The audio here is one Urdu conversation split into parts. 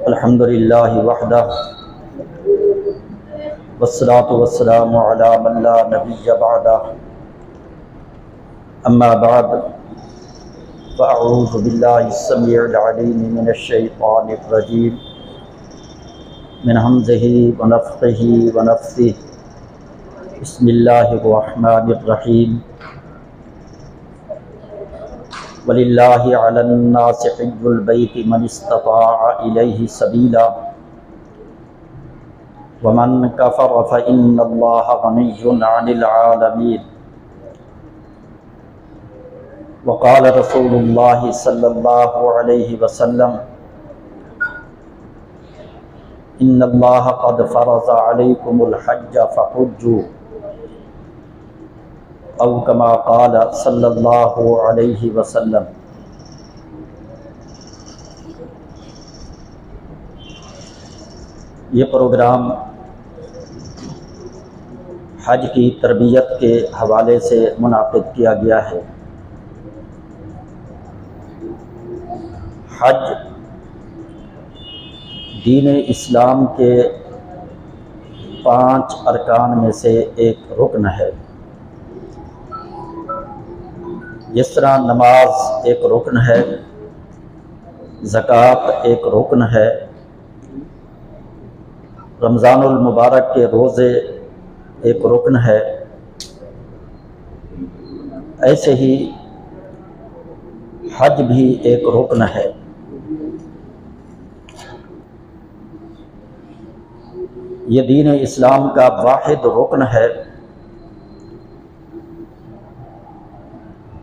الحمد للہ وحدہ والصلاة والسلام علی من لا نبی بعدہ اما بعد فاعوذ باللہ السمیع العلیم من الشیطان الرجیم من حمزہ ونفخہ ونفثہ بسم اللہ الرحمن الرحیم وَلِلَّهِ عَلَى النَّاسِ حِجُّ الْبَيْتِ مَنِ اسْتَطَاعَ إِلَيْهِ سَبِيلًا وَمَنْ كَفَرَ فَإِنَّ اللَّهَ غَنِيٌّ عَنِ الْعَالَمِينَ وقال رسول اللہ صلی اللہ علیہ وسلم ان اللہ قد فرض علیکم الحج فحجوا او کما قال صلی اللہ علیہ وسلم۔ یہ پروگرام حج کی تربیت کے حوالے سے منعقد کیا گیا ہے۔ حج دین اسلام کے 5 ارکان میں سے ایک رکن ہے۔ جس طرح نماز ایک رکن ہے، زکوٰۃ ایک رکن ہے، رمضان المبارک کے روزے ایک رکن ہے، ایسے ہی حج بھی ایک رکن ہے۔ یہ دین اسلام کا واحد رکن ہے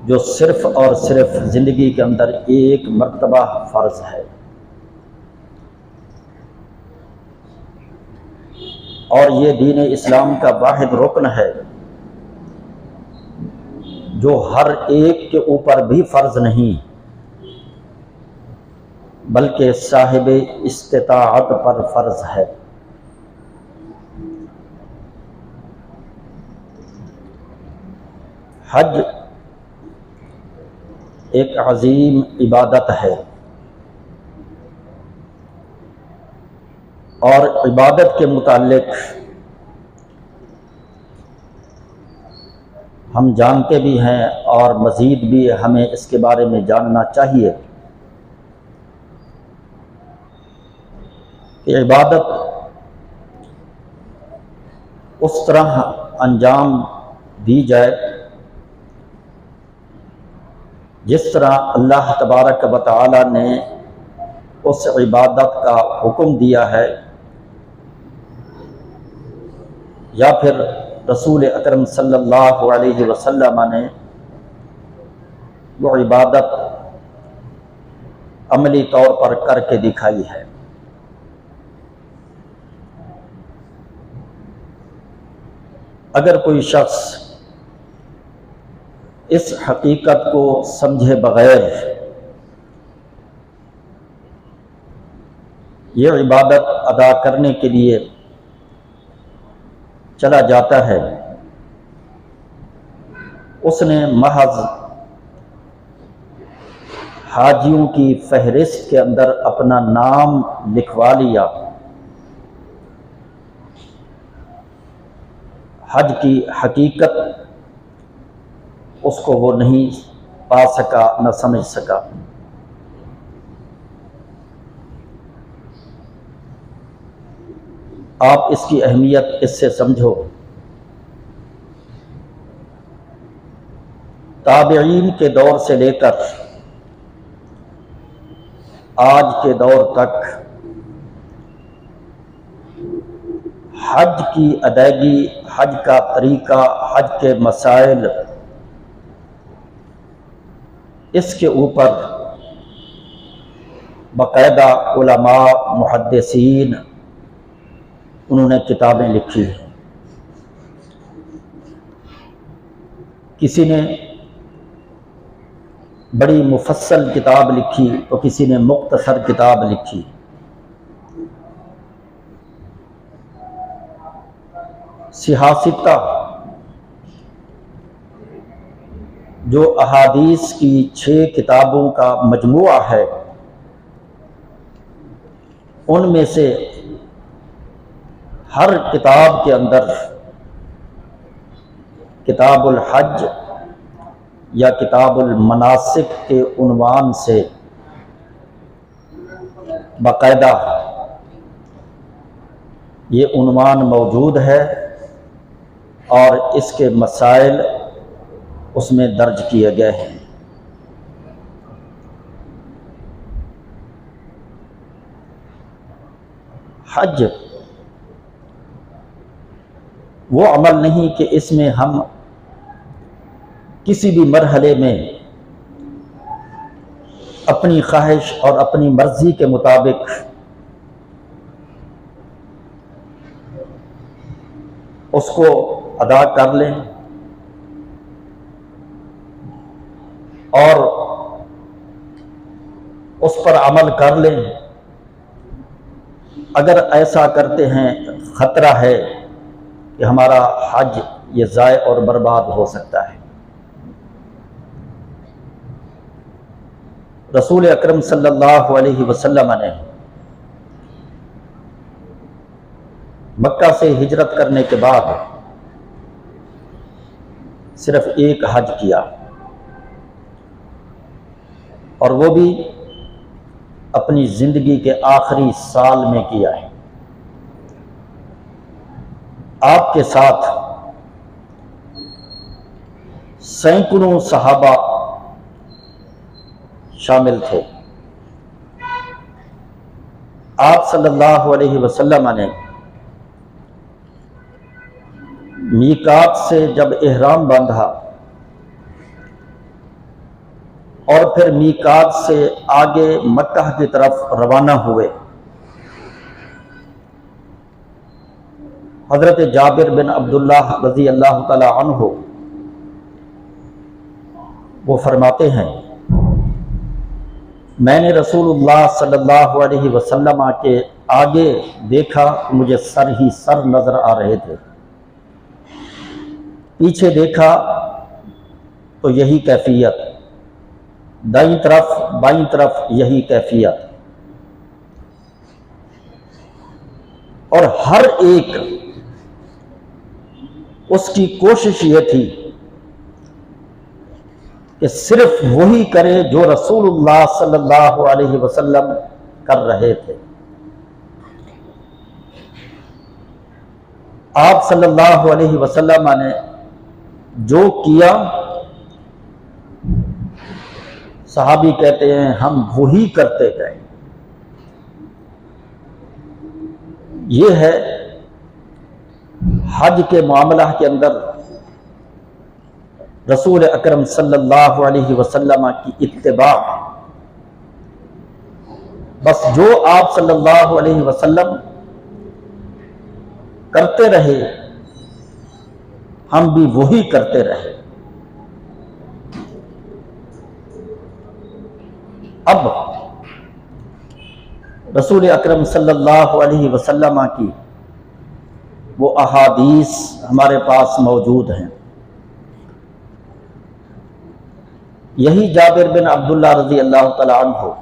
جو صرف اور صرف زندگی کے اندر ایک مرتبہ فرض ہے، اور یہ دین اسلام کا واحد رکن ہے جو ہر ایک کے اوپر بھی فرض نہیں بلکہ صاحب استطاعت پر فرض ہے۔ حج ایک عظیم عبادت ہے، اور عبادت کے متعلق ہم جانتے بھی ہیں اور مزید بھی ہمیں اس کے بارے میں جاننا چاہیے کہ عبادت اس طرح انجام دی جائے جس طرح اللہ تبارک و تعالی نے اس عبادت کا حکم دیا ہے، یا پھر رسول اکرم صلی اللہ علیہ وسلم نے وہ عبادت عملی طور پر کر کے دکھائی ہے۔ اگر کوئی شخص اس حقیقت کو سمجھے بغیر یہ عبادت ادا کرنے کے لیے چلا جاتا ہے، اس نے محض حاجیوں کی فہرست کے اندر اپنا نام لکھوا لیا، حج کی حقیقت اس کو وہ نہیں پا سکا، نہ سمجھ سکا۔ آپ اس کی اہمیت اس سے سمجھو۔ تابعین کے دور سے لے کر آج کے دور تک حج کی ادائیگی، حج کا طریقہ، حج کے مسائل، اس کے اوپر باقاعدہ علماء، محدثین انہوں نے کتابیں لکھی ہیں۔ کسی نے بڑی مفصل کتاب لکھی تو کسی نے مختصر کتاب لکھی۔ سیاستہ جو احادیث کی 6 کتابوں کا مجموعہ ہے، ان میں سے ہر کتاب کے اندر کتاب الحج یا کتاب المناسک کے عنوان سے باقاعدہ یہ عنوان موجود ہے اور اس کے مسائل اس میں درج کیے گئے ہیں۔ حج وہ عمل نہیں کہ اس میں ہم کسی بھی مرحلے میں اپنی خواہش اور اپنی مرضی کے مطابق اس کو ادا کر لیں اور اس پر عمل کر لیں۔ اگر ایسا کرتے ہیں خطرہ ہے کہ ہمارا حج یہ ضائع اور برباد ہو سکتا ہے۔ رسول اکرم صلی اللہ علیہ وسلم نے مکہ سے ہجرت کرنے کے بعد صرف ایک حج کیا، اور وہ بھی اپنی زندگی کے آخری سال میں کیا ہے۔ آپ کے ساتھ سینکڑوں صحابہ شامل تھے۔ آپ صلی اللہ علیہ وسلم نے میقات سے جب احرام باندھا اور پھر میقات سے آگے مکہ کی طرف روانہ ہوئے، حضرت جابر بن عبداللہ رضی اللہ تعالی عنہ وہ فرماتے ہیں میں نے رسول اللہ صلی اللہ علیہ وسلم کے آگے دیکھا تو مجھے سر ہی سر نظر آ رہے تھے، پیچھے دیکھا تو یہی کیفیت، دائیں طرف بائیں طرف یہی کیفیت، اور ہر ایک اس کی کوشش یہ تھی کہ صرف وہی کرے جو رسول اللہ صلی اللہ علیہ وسلم کر رہے تھے۔ آپ صلی اللہ علیہ وسلم نے جو کیا صحابی کہتے ہیں ہم وہی کرتے گئے۔ یہ ہے حج کے معاملہ کے اندر رسول اکرم صلی اللہ علیہ وسلم کی اتباع۔ بس جو آپ صلی اللہ علیہ وسلم کرتے رہے ہم بھی وہی کرتے رہے۔ اب رسول اکرم صلی اللہ علیہ وسلم کی وہ احادیث ہمارے پاس موجود ہیں۔ یہی جابر بن عبداللہ رضی اللہ تعالی عنہ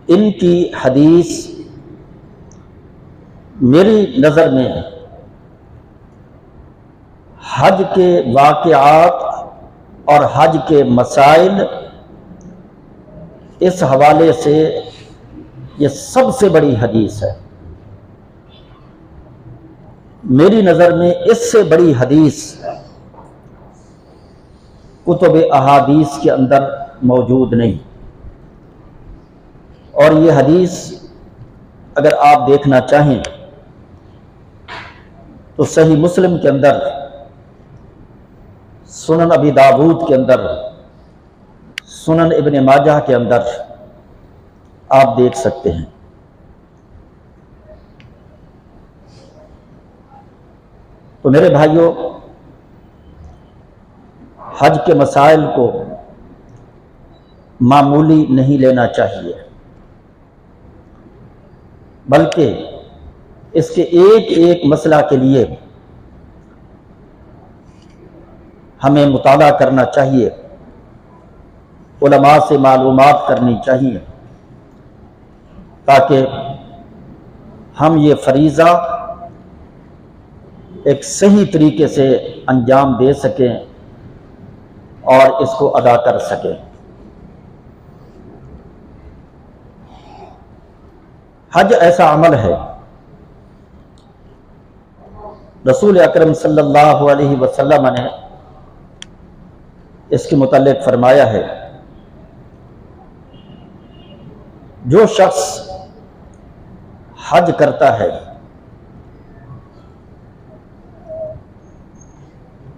ان کی حدیث میری نظر میں حج کے واقعات اور حج کے مسائل اس حوالے سے یہ سب سے بڑی حدیث ہے۔ میری نظر میں اس سے بڑی حدیث کتب احادیث کے اندر موجود نہیں۔ اور یہ حدیث اگر آپ دیکھنا چاہیں تو صحیح مسلم کے اندر، سنن ابی داود کے اندر، سنن ابن ماجہ کے اندر آپ دیکھ سکتے ہیں۔ تو میرے بھائیوں، حج کے مسائل کو معمولی نہیں لینا چاہیے، بلکہ اس کے ایک ایک مسئلہ کے لیے ہمیں مطالعہ کرنا چاہیے، علماء سے معلومات کرنی چاہیے، تاکہ ہم یہ فریضہ ایک صحیح طریقے سے انجام دے سکیں اور اس کو ادا کر سکیں۔ حج ایسا عمل ہے، رسول اکرم صلی اللہ علیہ وسلم نے اس کے متعلق فرمایا ہے، جو شخص حج کرتا ہے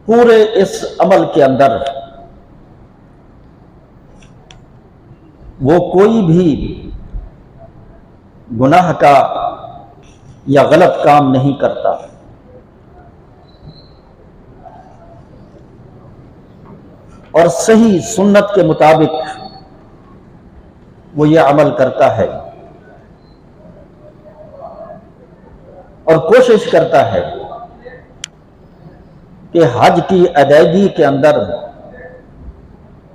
پورے اس عمل کے اندر وہ کوئی بھی گناہ کا یا غلط کام نہیں کرتا، اور صحیح سنت کے مطابق وہ یہ عمل کرتا ہے اور کوشش کرتا ہے کہ حج کی ادائیگی کے اندر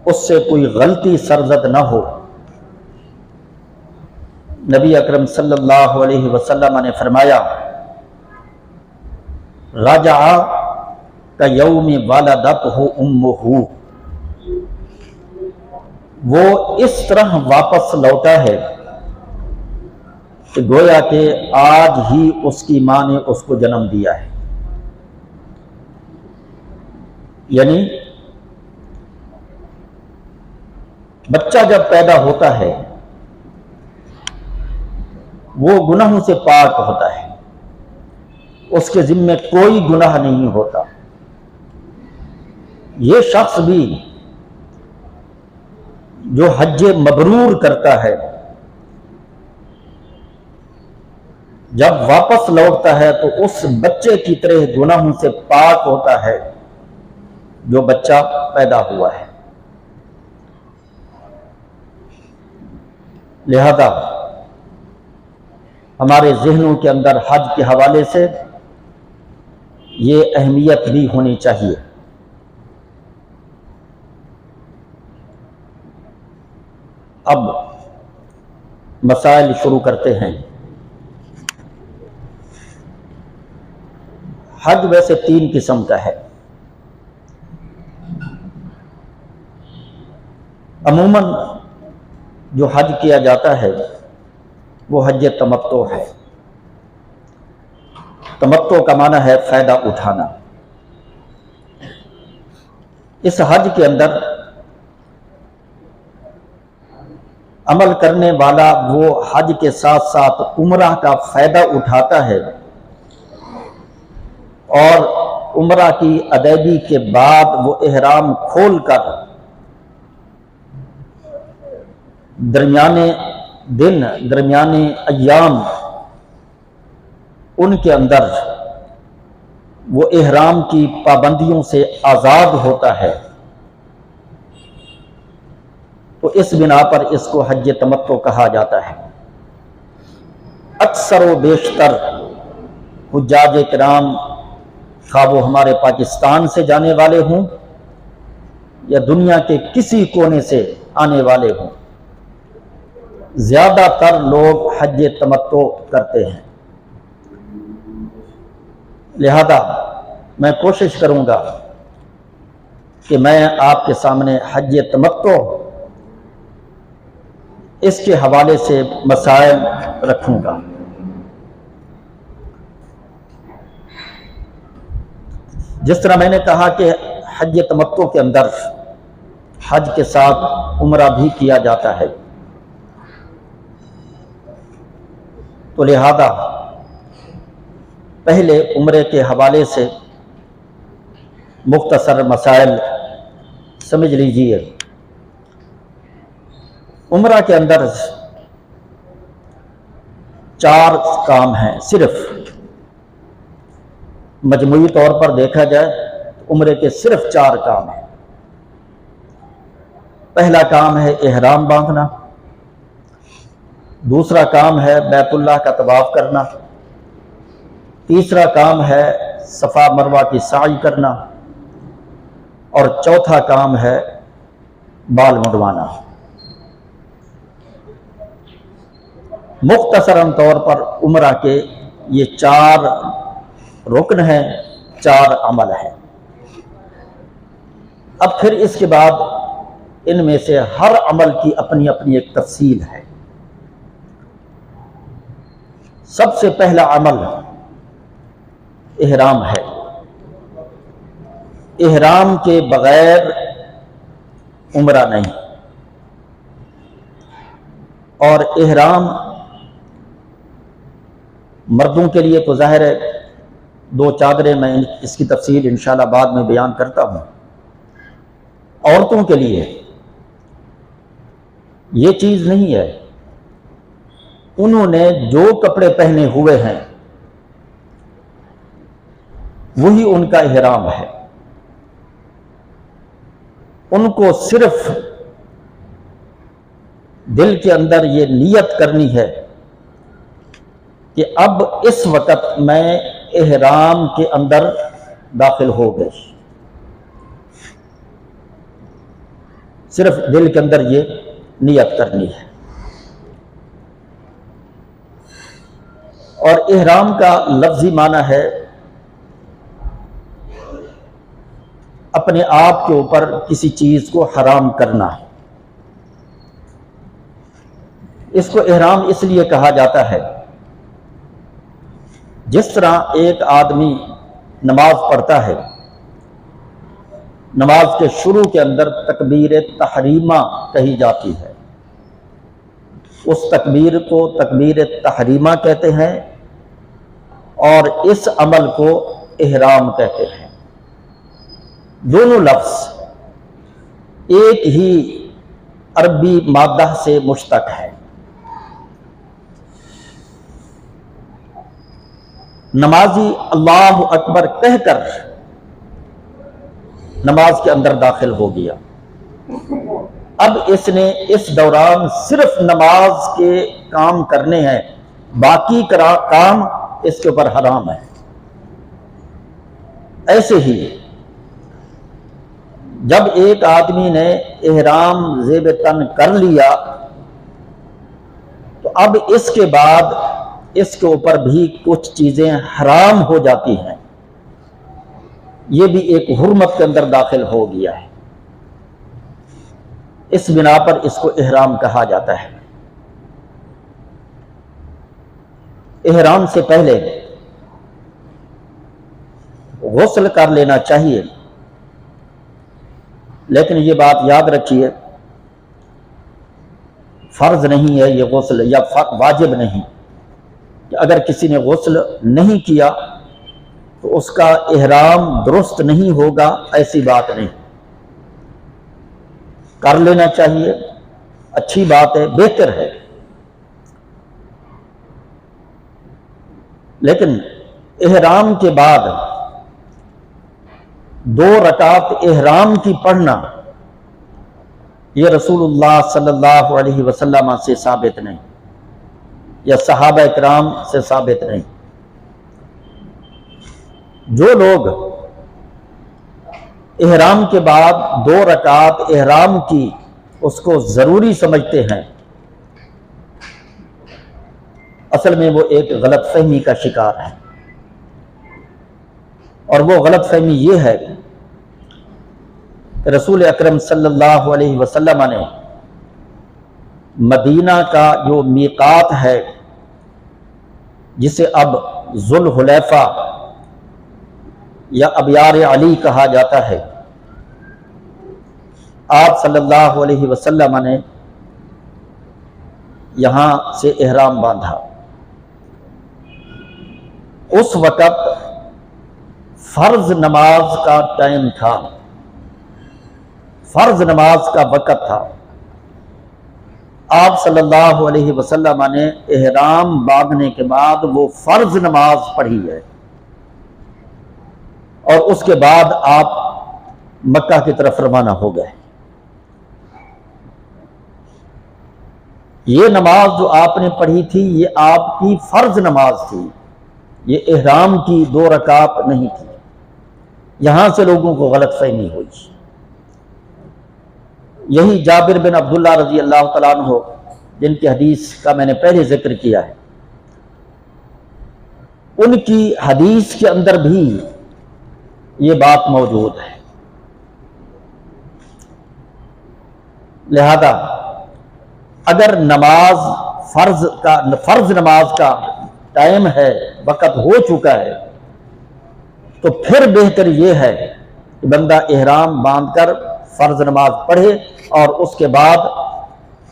اس سے کوئی غلطی سرزد نہ ہو۔ نبی اکرم صلی اللہ علیہ وسلم نے فرمایا، رجع کیوم ولدتہ امہ، وہ اس طرح واپس لوٹا ہے کہ گویا کہ آج ہی اس کی ماں نے اس کو جنم دیا ہے۔ یعنی بچہ جب پیدا ہوتا ہے وہ گناہوں سے پاک ہوتا ہے، اس کے ذمے کوئی گناہ نہیں ہوتا۔ یہ شخص بھی جو حج مبرور کرتا ہے جب واپس لوٹتا ہے تو اس بچے کی طرح گناہوں سے پاک ہوتا ہے جو بچہ پیدا ہوا ہے۔ لہذا ہمارے ذہنوں کے اندر حج کے حوالے سے یہ اہمیت بھی ہونی چاہیے۔ اب مسائل شروع کرتے ہیں۔ حج ویسے 3 قسم کا ہے۔ عموماً جو حج کیا جاتا ہے وہ حج تمتع ہے۔ تمتع کا معنی ہے فائدہ اٹھانا۔ اس حج کے اندر عمل کرنے والا وہ حج کے ساتھ ساتھ عمرہ کا فائدہ اٹھاتا ہے، اور عمرہ کی ادائیگی کے بعد وہ احرام کھول کر درمیانے دن درمیانے ایام ان کے اندر وہ احرام کی پابندیوں سے آزاد ہوتا ہے، تو اس بنا پر اس کو حج تمتع کہا جاتا ہے۔ اکثر و بیشتر حجاج کرام، خواہ وہ ہمارے پاکستان سے جانے والے ہوں یا دنیا کے کسی کونے سے آنے والے ہوں، زیادہ تر لوگ حج تمتع کرتے ہیں۔ لہذا میں کوشش کروں گا کہ میں آپ کے سامنے حج تمتع اس کے حوالے سے مسائل رکھوں گا۔ جس طرح میں نے کہا کہ حج تمتع کے اندر حج کے ساتھ عمرہ بھی کیا جاتا ہے، تو لہذا پہلے عمرے کے حوالے سے مختصر مسائل سمجھ لیجئے۔ عمرہ کے اندر 4 کام ہیں، صرف مجموعی طور پر دیکھا جائے تو عمرے کے صرف 4 کام ہیں۔ پہلا کام ہے احرام باندھنا، دوسرا کام ہے بیت اللہ کا طواف کرنا، تیسرا کام ہے صفا مروہ کی سعی کرنا، اور چوتھا کام ہے بال منڈوانا۔ مختصراً طور پر عمرہ کے یہ 4 رکن ہیں، 4 عمل ہیں۔ اب پھر اس کے بعد ان میں سے ہر عمل کی اپنی اپنی ایک تفصیل ہے۔ سب سے پہلا عمل احرام ہے۔ احرام کے بغیر عمرہ نہیں، اور احرام مردوں کے لیے تو ظاہر ہے 2 چادریں، میں اس کی تفصیل انشاءاللہ بعد میں بیان کرتا ہوں۔ عورتوں کے لیے یہ چیز نہیں ہے، انہوں نے جو کپڑے پہنے ہوئے ہیں وہی ان کا احرام ہے۔ ان کو صرف دل کے اندر یہ نیت کرنی ہے کہ اب اس وقت میں احرام کے اندر داخل ہو گئے، صرف دل کے اندر یہ نیت کرنی ہے۔ اور احرام کا لفظی معنی ہے اپنے آپ کے اوپر کسی چیز کو حرام کرنا۔ اس کو احرام اس لیے کہا جاتا ہے، جس طرح ایک آدمی نماز پڑھتا ہے، نماز کے شروع کے اندر تکبیر تحریمہ کہی جاتی ہے، اس تکبیر کو تکبیر تحریمہ کہتے ہیں، اور اس عمل کو احرام کہتے ہیں۔ دونوں لفظ ایک ہی عربی مادہ سے مشتق ہے۔ نمازی اللہ اکبر کہہ کر نماز کے اندر داخل ہو گیا، اب اس نے اس دوران صرف نماز کے کام کرنے ہیں، باقی کام اس کے اوپر حرام ہے۔ ایسے ہی جب ایک آدمی نے احرام زیب تن کر لیا تو اب اس کے بعد اس کے اوپر بھی کچھ چیزیں حرام ہو جاتی ہیں، یہ بھی ایک حرمت کے اندر داخل ہو گیا ہے۔ اس بنا پر اس کو احرام کہا جاتا ہے۔ احرام سے پہلے غسل کر لینا چاہیے، لیکن یہ بات یاد رکھیے فرض نہیں ہے یہ غسل، یا واجب نہیں کہ اگر کسی نے غسل نہیں کیا تو اس کا احرام درست نہیں ہوگا، ایسی بات نہیں، کر لینا چاہیے، اچھی بات ہے، بہتر ہے۔ لیکن احرام کے بعد 2 رکعت احرام کی پڑھنا یہ رسول اللہ صلی اللہ علیہ وسلم سے ثابت نہیں، یا صحابہ کرام سے ثابت نہیں۔ جو لوگ احرام کے بعد 2 رکعت احرام کی اس کو ضروری سمجھتے ہیں، اصل میں وہ ایک غلط فہمی کا شکار ہے، اور وہ غلط فہمی یہ ہے کہ رسول اکرم صلی اللہ علیہ وسلم نے مدینہ کا جو میقات ہے، جسے اب ذوالحلیفہ یا ابیار علی کہا جاتا ہے، آپ صلی اللہ علیہ وسلم نے یہاں سے احرام باندھا۔ اس وقت فرض نماز کا ٹائم تھا، فرض نماز کا وقت تھا۔ آپ صلی اللہ علیہ وسلم نے احرام باندھنے کے بعد وہ فرض نماز پڑھی ہے، اور اس کے بعد آپ مکہ کی طرف روانہ ہو گئے۔ یہ نماز جو آپ نے پڑھی تھی یہ آپ کی فرض نماز تھی، یہ احرام کی 2 رکعت نہیں تھی۔ یہاں سے لوگوں کو غلط فہمی ہوئی۔ یہی جابر بن عبداللہ رضی اللہ تعالیٰ عنہ جن کی حدیث کا میں نے پہلے ذکر کیا ہے، ان کی حدیث کے اندر بھی یہ بات موجود ہے۔ لہذا اگر نماز فرض نماز کا ٹائم ہے، وقت ہو چکا ہے، تو پھر بہتر یہ ہے کہ بندہ احرام باندھ کر فرض نماز پڑھے اور اس کے بعد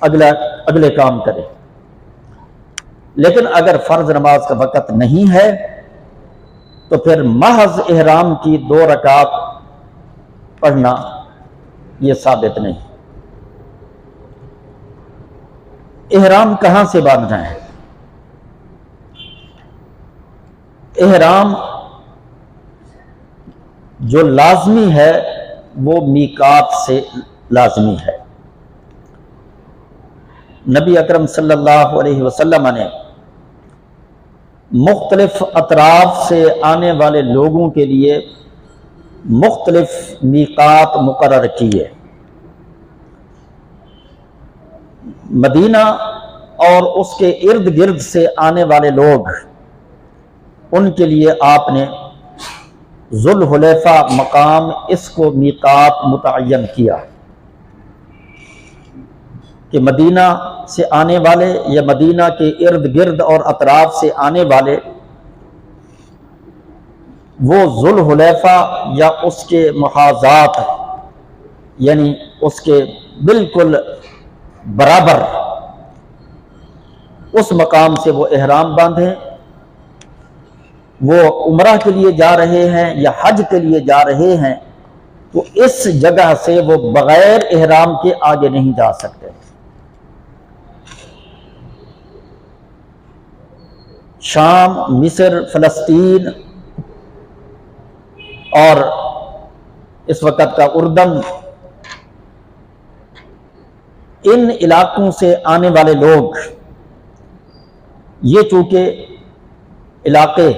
اگلے کام کرے۔ لیکن اگر فرض نماز کا وقت نہیں ہے تو پھر محض احرام کی 2 رکعت پڑھنا یہ ثابت نہیں۔ احرام کہاں سے باندھنا ہے؟ احرام جو لازمی ہے وہ میقات سے لازمی ہے۔ نبی اکرم صلی اللہ علیہ وسلم نے مختلف اطراف سے آنے والے لوگوں کے لیے مختلف میقات مقرر کیے۔ مدینہ اور اس کے ارد گرد سے آنے والے لوگ، ان کے لیے آپ نے ذوالحلیفہ مقام اس کو میقات متعین کیا کہ مدینہ سے آنے والے یا مدینہ کے ارد گرد اور اطراف سے آنے والے وہ ذوالحلیفہ یا اس کے محاذات، یعنی اس کے بالکل برابر اس مقام سے وہ احرام باندھیں۔ وہ عمرہ کے لیے جا رہے ہیں یا حج کے لیے جا رہے ہیں تو اس جگہ سے وہ بغیر احرام کے آگے نہیں جا سکتے۔ شام، مصر، فلسطین اور اس وقت کا اردن، ان علاقوں سے آنے والے لوگ، یہ چونکہ علاقے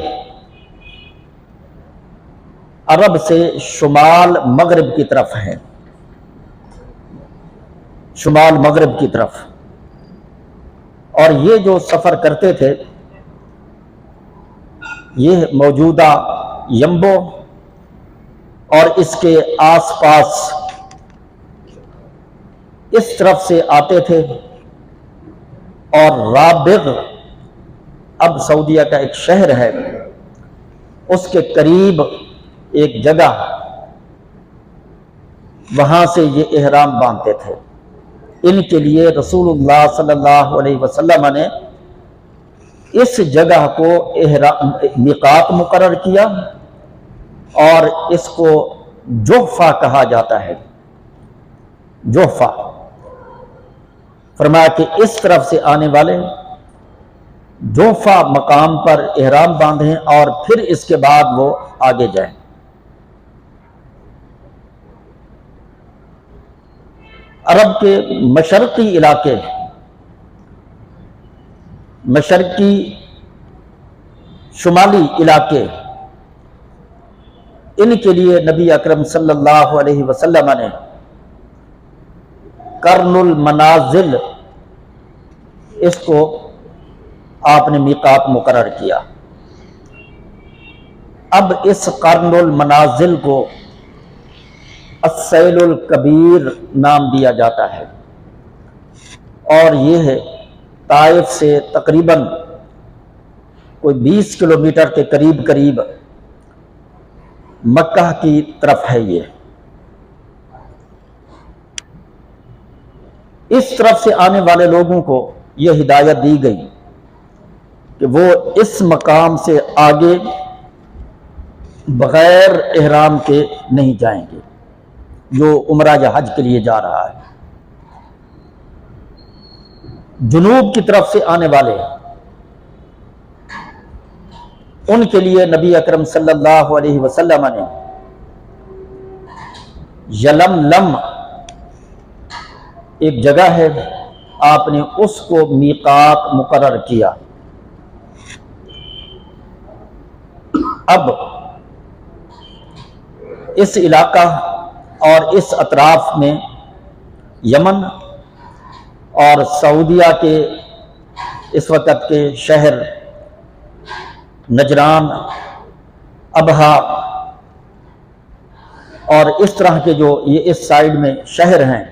عرب سے شمال مغرب کی طرف ہیں، شمال مغرب کی طرف، اور یہ جو سفر کرتے تھے یہ موجودہ یمبو اور اس کے آس پاس اس طرف سے آتے تھے، اور رابغ اب سعودیہ کا ایک شہر ہے، اس کے قریب ایک جگہ، وہاں سے یہ احرام باندھتے تھے۔ ان کے لیے رسول اللہ صلی اللہ علیہ وسلم نے اس جگہ کو میقات مقرر کیا، اور اس کو جحفہ کہا جاتا ہے۔ جحفہ فرمایا کہ اس طرف سے آنے والے جحفہ مقام پر احرام باندھیں اور پھر اس کے بعد وہ آگے جائیں۔ عرب کے مشرقی علاقے، مشرقی شمالی علاقے، ان کے لیے نبی اکرم صلی اللہ علیہ وسلم نے قرن المنازل، اس کو آپ نے میقات مقرر کیا۔ اب اس قرن المنازل کو السیل الکبیر نام دیا جاتا ہے، اور یہ ہے طائف سے تقریباً کوئی 20 کلومیٹر کے قریب مکہ کی طرف ہے۔ یہ اس طرف سے آنے والے لوگوں کو یہ ہدایت دی گئی کہ وہ اس مقام سے آگے بغیر احرام کے نہیں جائیں گے، جو عمرہ یا حج کے لیے جا رہا ہے۔ جنوب کی طرف سے آنے والے، ان کے لیے نبی اکرم صلی اللہ علیہ وسلم نے یلملم ایک جگہ ہے، آپ نے اس کو میقات مقرر کیا۔ اب اس علاقہ اور اس اطراف میں یمن اور سعودیہ کے اس وقت کے شہر نجران، ابہا اور اس طرح کے جو یہ اس سائیڈ میں شہر ہیں،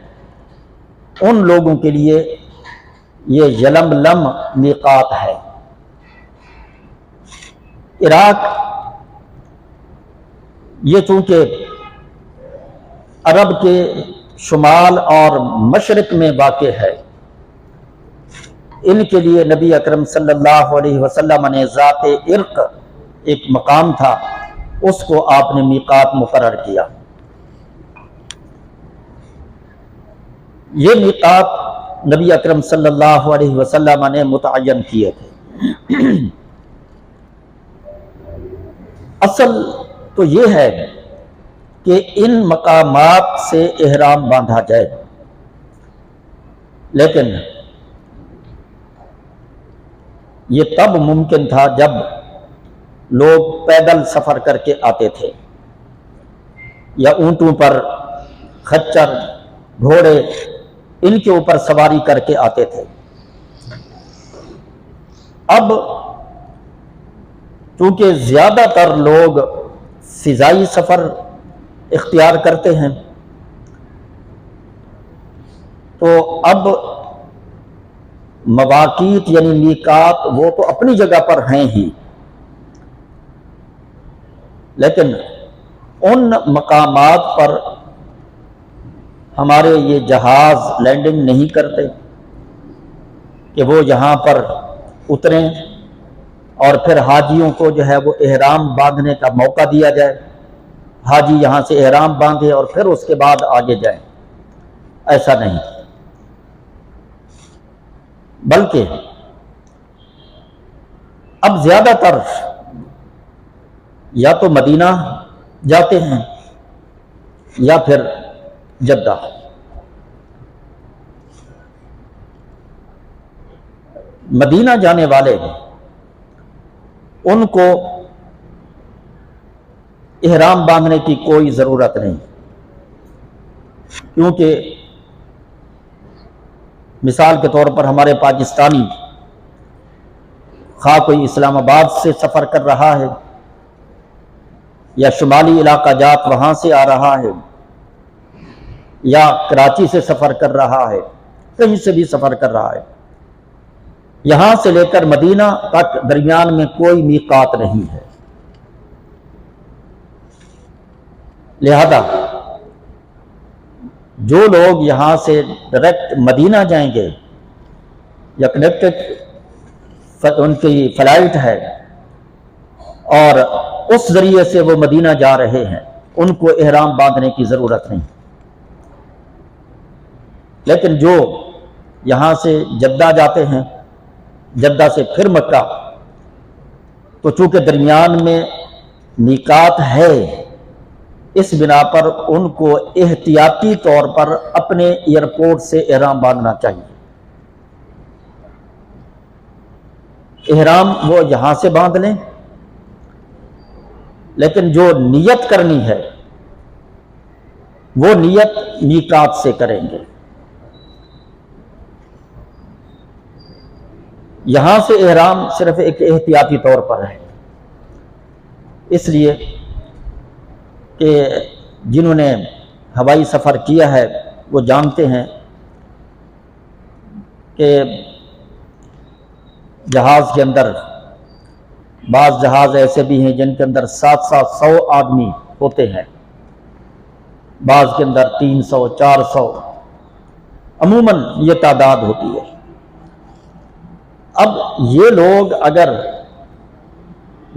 ان لوگوں کے لیے یہ یلملم میقات ہے۔ عراق یہ چونکہ عرب کے شمال اور مشرق میں واقع ہے، ان کے لیے نبی اکرم صلی اللہ علیہ وسلم نے ذات عرق ایک مقام تھا، اس کو آپ نے میقات مقرر کیا۔ یہ میقات نبی اکرم صلی اللہ علیہ وسلم نے متعین کیے تھے۔ اصل تو یہ ہے کہ ان مقامات سے احرام باندھا جائے، لیکن یہ تب ممکن تھا جب لوگ پیدل سفر کر کے آتے تھے، یا اونٹوں پر، خچر، گھوڑے، ان کے اوپر سواری کر کے آتے تھے۔ اب چونکہ زیادہ تر لوگ فضائی سفر اختیار کرتے ہیں، تو اب مواقیت یعنی میقات وہ تو اپنی جگہ پر ہیں ہی، لیکن ان مقامات پر ہمارے یہ جہاز لینڈنگ نہیں کرتے کہ وہ یہاں پر اتریں اور پھر حاجیوں کو جو ہے وہ احرام باندھنے کا موقع دیا جائے، حاجی یہاں سے احرام باندھے اور پھر اس کے بعد آگے جائیں۔ ایسا نہیں، بلکہ اب زیادہ تر یا تو مدینہ جاتے ہیں یا پھر جدہ۔ مدینہ جانے والے ان کو احرام باندھنے کی کوئی ضرورت نہیں، کیونکہ مثال کے طور پر ہمارے پاکستانی خواہ کوئی اسلام آباد سے سفر کر رہا ہے یا شمالی علاقہ جات وہاں سے آ رہا ہے یا کراچی سے سفر کر رہا ہے، کہیں سے بھی سفر کر رہا ہے، یہاں سے لے کر مدینہ تک درمیان میں کوئی میقات نہیں ہے۔ لہذا جو لوگ یہاں سے ڈائریکٹ مدینہ جائیں گے یا کنیکٹڈ ان کی فلائٹ ہے اور اس ذریعے سے وہ مدینہ جا رہے ہیں، ان کو احرام باندھنے کی ضرورت نہیں۔ لیکن جو یہاں سے جدہ جاتے ہیں، جدہ سے پھر مکہ، تو چونکہ درمیان میں میقات ہے، اس بنا پر ان کو احتیاطی طور پر اپنے ایئرپورٹ سے احرام باندھنا چاہیے۔ احرام وہ یہاں سے باندھ لیں، لیکن جو نیت کرنی ہے وہ نیت میقات سے کریں گے۔ یہاں سے احرام صرف ایک احتیاطی طور پر ہے، اس لیے کہ جنہوں نے ہوائی سفر کیا ہے وہ جانتے ہیں کہ جہاز کے اندر بعض جہاز ایسے بھی ہیں جن کے اندر 700 آدمی ہوتے ہیں، بعض کے اندر 300 400، عموماً یہ تعداد ہوتی ہے۔ اب یہ لوگ اگر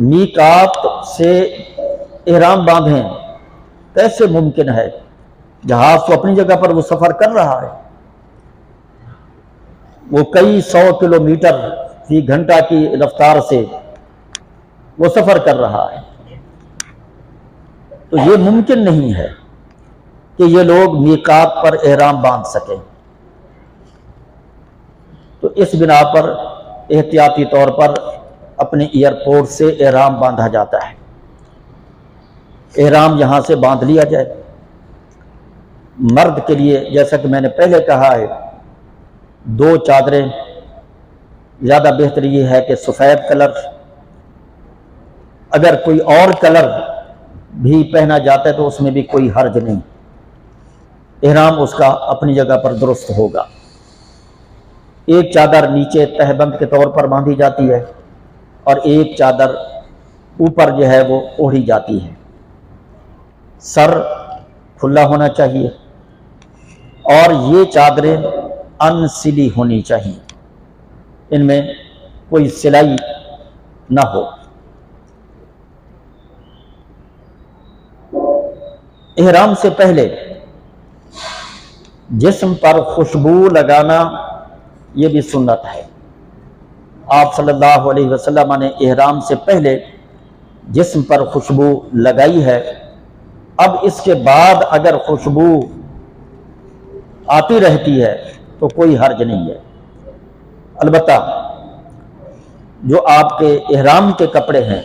میقات سے احرام باندھیں، کیسے ممکن ہے؟ جہاز تو اپنی جگہ پر وہ سفر کر رہا ہے، وہ کئی 100 کلومیٹر فی گھنٹہ کی رفتار سے وہ سفر کر رہا ہے، تو یہ ممکن نہیں ہے کہ یہ لوگ میقات پر احرام باندھ سکیں۔ تو اس بنا پر احتیاطی طور پر اپنے ایئرپورٹ سے احرام باندھا جاتا ہے۔ احرام یہاں سے باندھ لیا جائے۔ مرد کے لیے جیسا کہ میں نے پہلے کہا ہے دو چادریں، زیادہ بہتر یہ ہے کہ سفید کلر، اگر کوئی اور کلر بھی پہنا جاتا ہے تو اس میں بھی کوئی حرج نہیں، احرام اس کا اپنی جگہ پر درست ہوگا۔ ایک چادر نیچے تہبند کے طور پر باندھی جاتی ہے اور ایک چادر اوپر جو ہے وہ اوڑھی جاتی ہے، سر کھلا ہونا چاہیے اور یہ چادریں ان سلی ہونی چاہیے، ان میں کوئی سلائی نہ ہو۔ احرام سے پہلے جسم پر خوشبو لگانا یہ بھی سنت ہے۔ آپ صلی اللہ علیہ وسلم نے احرام سے پہلے جسم پر خوشبو لگائی ہے، اب اس کے بعد اگر خوشبو آتی رہتی ہے تو کوئی حرج نہیں ہے، البتہ جو آپ کے احرام کے کپڑے ہیں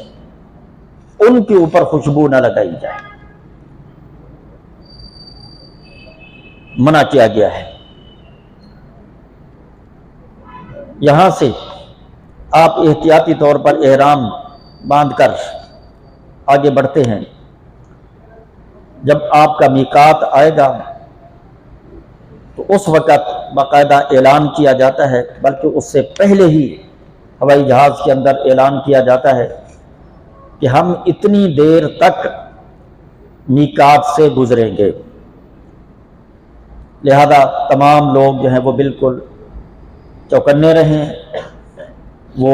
ان کے اوپر خوشبو نہ لگائی جائے، منع کیا گیا ہے۔ یہاں سے آپ احتیاطی طور پر احرام باندھ کر آگے بڑھتے ہیں۔ جب آپ کا میقات آئے گا تو اس وقت باقاعدہ اعلان کیا جاتا ہے، بلکہ اس سے پہلے ہی ہوائی جہاز کے اندر اعلان کیا جاتا ہے کہ ہم اتنی دیر تک میقات سے گزریں گے، لہذا تمام لوگ جو ہیں وہ بالکل چوکنے رہیں، وہ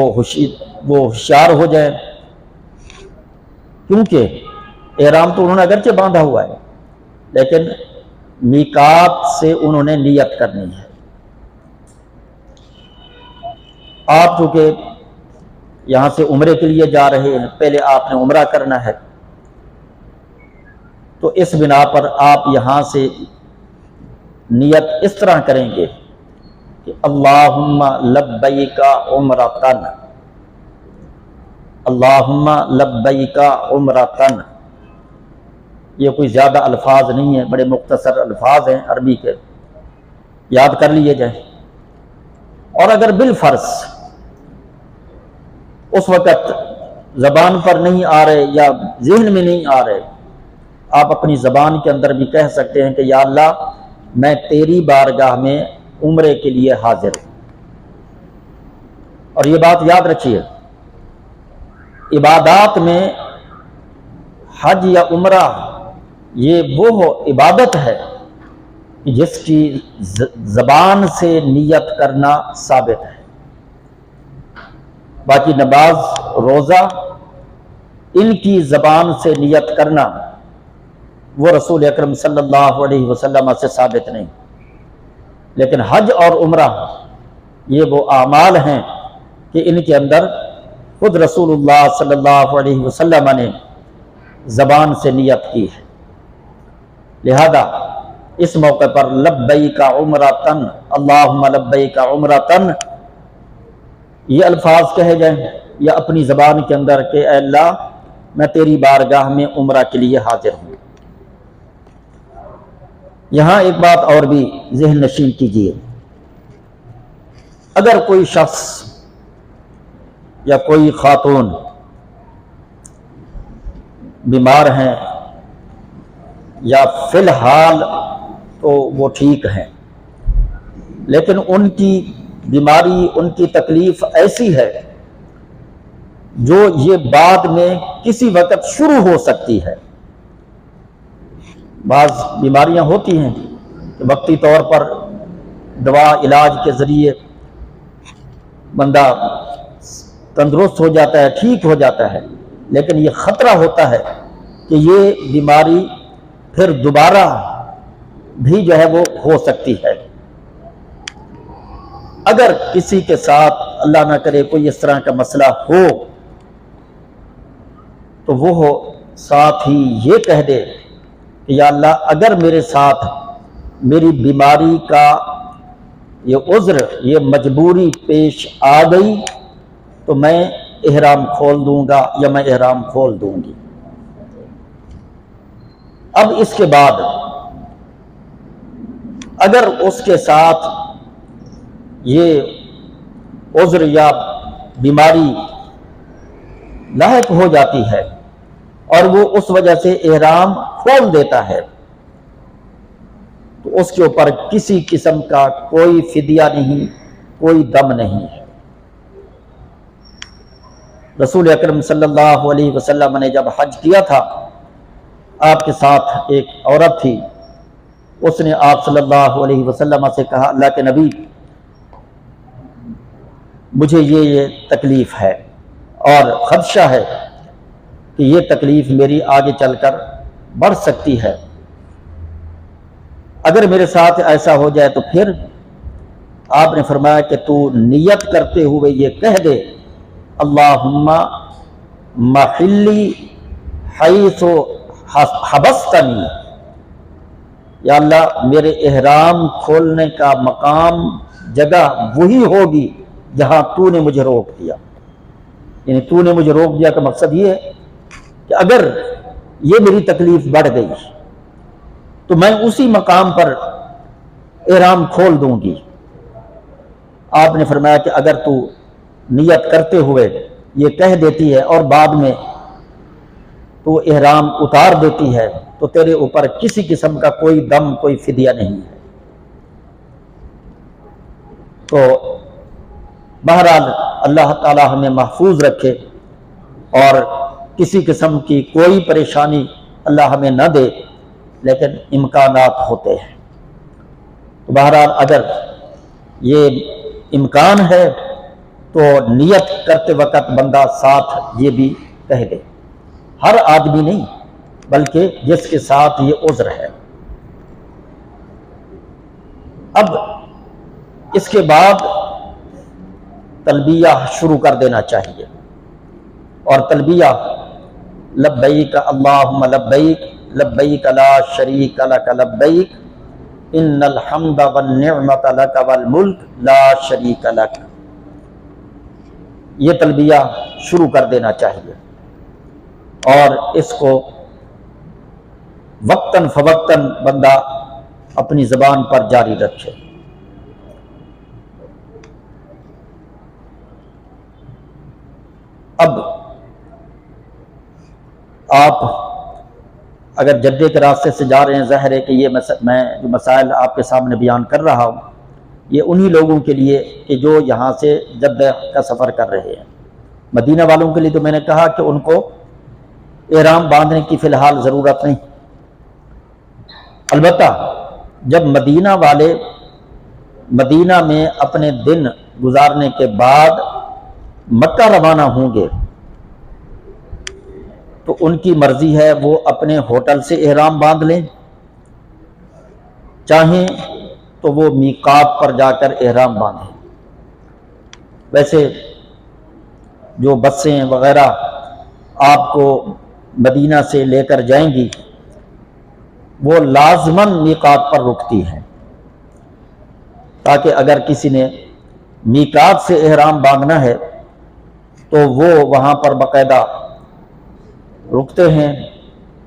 ہوشیار ہو جائیں، کیونکہ احرام تو انہوں نے اگرچہ باندھا ہوا ہے لیکن میقات سے انہوں نے نیت کرنی ہے۔ آپ چونکہ یہاں سے عمرے کے لیے جا رہے ہیں، پہلے آپ نے عمرہ کرنا ہے، تو اس بنا پر آپ یہاں سے نیت اس طرح کریں گے کہ اللہم لبیک عمرتن، اللہم لبیک عمرتن۔ یہ کوئی زیادہ الفاظ نہیں ہیں، بڑے مختصر الفاظ ہیں عربی کے، یاد کر لیے جائیں۔ اور اگر بالفرض اس وقت زبان پر نہیں آ رہے یا ذہن میں نہیں آ رہے، آپ اپنی زبان کے اندر بھی کہہ سکتے ہیں کہ یا اللہ میں تیری بارگاہ میں عمرے کے لیے حاضر ہوں۔ اور یہ بات یاد رکھیے، عبادات میں حج یا عمرہ یہ وہ عبادت ہے جس کی زبان سے نیت کرنا ثابت ہے، باقی نماز روزہ ان کی زبان سے نیت کرنا وہ رسول اکرم صلی اللہ علیہ وسلم سے ثابت نہیں، لیکن حج اور عمرہ یہ وہ اعمال ہیں کہ ان کے اندر خود رسول اللہ صلی اللہ علیہ وسلم نے زبان سے نیت کی ہے، لہذا اس موقع پر لبیک عمرتن، اللہم لبیک عمرتن یہ الفاظ کہے جائیں یا اپنی زبان کے اندر کہ اے اللہ میں تیری بارگاہ میں عمرہ کے لیے حاضر ہوں۔ یہاں ایک بات اور بھی ذہن نشین کیجیے، اگر کوئی شخص یا کوئی خاتون بیمار ہیں یا فی الحال تو وہ ٹھیک ہیں، لیکن ان کی بیماری، ان کی تکلیف ایسی ہے جو یہ بعد میں کسی وقت شروع ہو سکتی ہے۔ بعض بیماریاں ہوتی ہیں کہ وقتی طور پر دوا علاج کے ذریعے بندہ تندرست ہو جاتا ہے، ٹھیک ہو جاتا ہے، لیکن یہ خطرہ ہوتا ہے کہ یہ بیماری پھر دوبارہ بھی جو ہے وہ ہو سکتی ہے۔ اگر کسی کے ساتھ اللہ نہ کرے کوئی اس طرح کا مسئلہ ہو تو وہ ساتھ ہی یہ کہہ دے کہ یا اللہ اگر میرے ساتھ میری بیماری کا یہ عذر، یہ مجبوری پیش آ گئی تو میں احرام کھول دوں گا یا میں احرام کھول دوں گی۔ اب اس کے بعد اگر اس کے ساتھ یہ عذر یا بیماری لاحق ہو جاتی ہے اور وہ اس وجہ سے احرام کھول دیتا ہے، تو اس کے اوپر کسی قسم کا کوئی فدیہ نہیں، کوئی دم نہیں ہے۔ رسول اکرم صلی اللہ علیہ وسلم نے جب حج کیا تھا، آپ کے ساتھ ایک عورت تھی، اس نے آپ صلی اللہ علیہ وسلم سے کہا، اللہ کے نبی مجھے یہ تکلیف ہے اور خدشہ ہے کہ یہ تکلیف میری آگے چل کر بڑھ سکتی ہے، اگر میرے ساتھ ایسا ہو جائے تو پھر آپ نے فرمایا کہ تو نیت کرتے ہوئے یہ کہہ دے، اللہم محلی حیث حبستنی، یا اللہ میرے احرام کھولنے کا مقام، جگہ وہی ہوگی جہاں تو نے مجھے روک دیا۔ یعنی تو نے مجھے روک دیا کا مقصد یہ ہے کہ اگر یہ میری تکلیف بڑھ گئی تو میں اسی مقام پر احرام کھول دوں گی۔ آپ نے فرمایا کہ اگر تو نیت کرتے ہوئے یہ کہہ دیتی ہے اور بعد میں تو احرام اتار دیتی ہے تو تیرے اوپر کسی قسم کا کوئی دم، کوئی فدیہ نہیں ہے۔ تو بہرحال اللہ تعالی ہمیں محفوظ رکھے اور کسی قسم کی کوئی پریشانی اللہ ہمیں نہ دے، لیکن امکانات ہوتے ہیں۔ تو بہرحال اگر یہ امکان ہے تو نیت کرتے وقت بندہ ساتھ یہ بھی کہہ دے، ہر آدمی نہیں بلکہ جس کے ساتھ یہ عذر ہے۔ اب اس کے بعد تلبیہ شروع کر دینا چاہیے، اور تلبیہ لبیک اللہم لبیک لبیک لا شریک لک لبیک ان الحمد والنعمت لک والملک لا شریک لک، یہ تلبیہ شروع کر دینا چاہیے، اور اس کو وقتاً فوقتاً بندہ اپنی زبان پر جاری رکھے۔ اب آپ اگر جدے کے راستے سے جا رہے ہیں، ظاہر ہے کہ یہ میں جو مسائل آپ کے سامنے بیان کر رہا ہوں یہ انہی لوگوں کے لیے کہ جو یہاں سے جدہ کا سفر کر رہے ہیں۔ مدینہ والوں کے لیے تو میں نے کہا کہ ان کو احرام باندھنے کی فی الحال ضرورت نہیں، البتہ جب مدینہ والے مدینہ میں اپنے دن گزارنے کے بعد مکہ روانہ ہوں گے تو ان کی مرضی ہے وہ اپنے ہوٹل سے احرام باندھ لیں، چاہیں تو وہ میقات پر جا کر احرام باندھیں۔ ویسے جو بسیں وغیرہ آپ کو مدینہ سے لے کر جائیں گی وہ لازماً میقات پر رکتی ہیں، تاکہ اگر کسی نے میقات سے احرام باندھنا ہے تو وہ وہاں پر باقاعدہ رکتے ہیں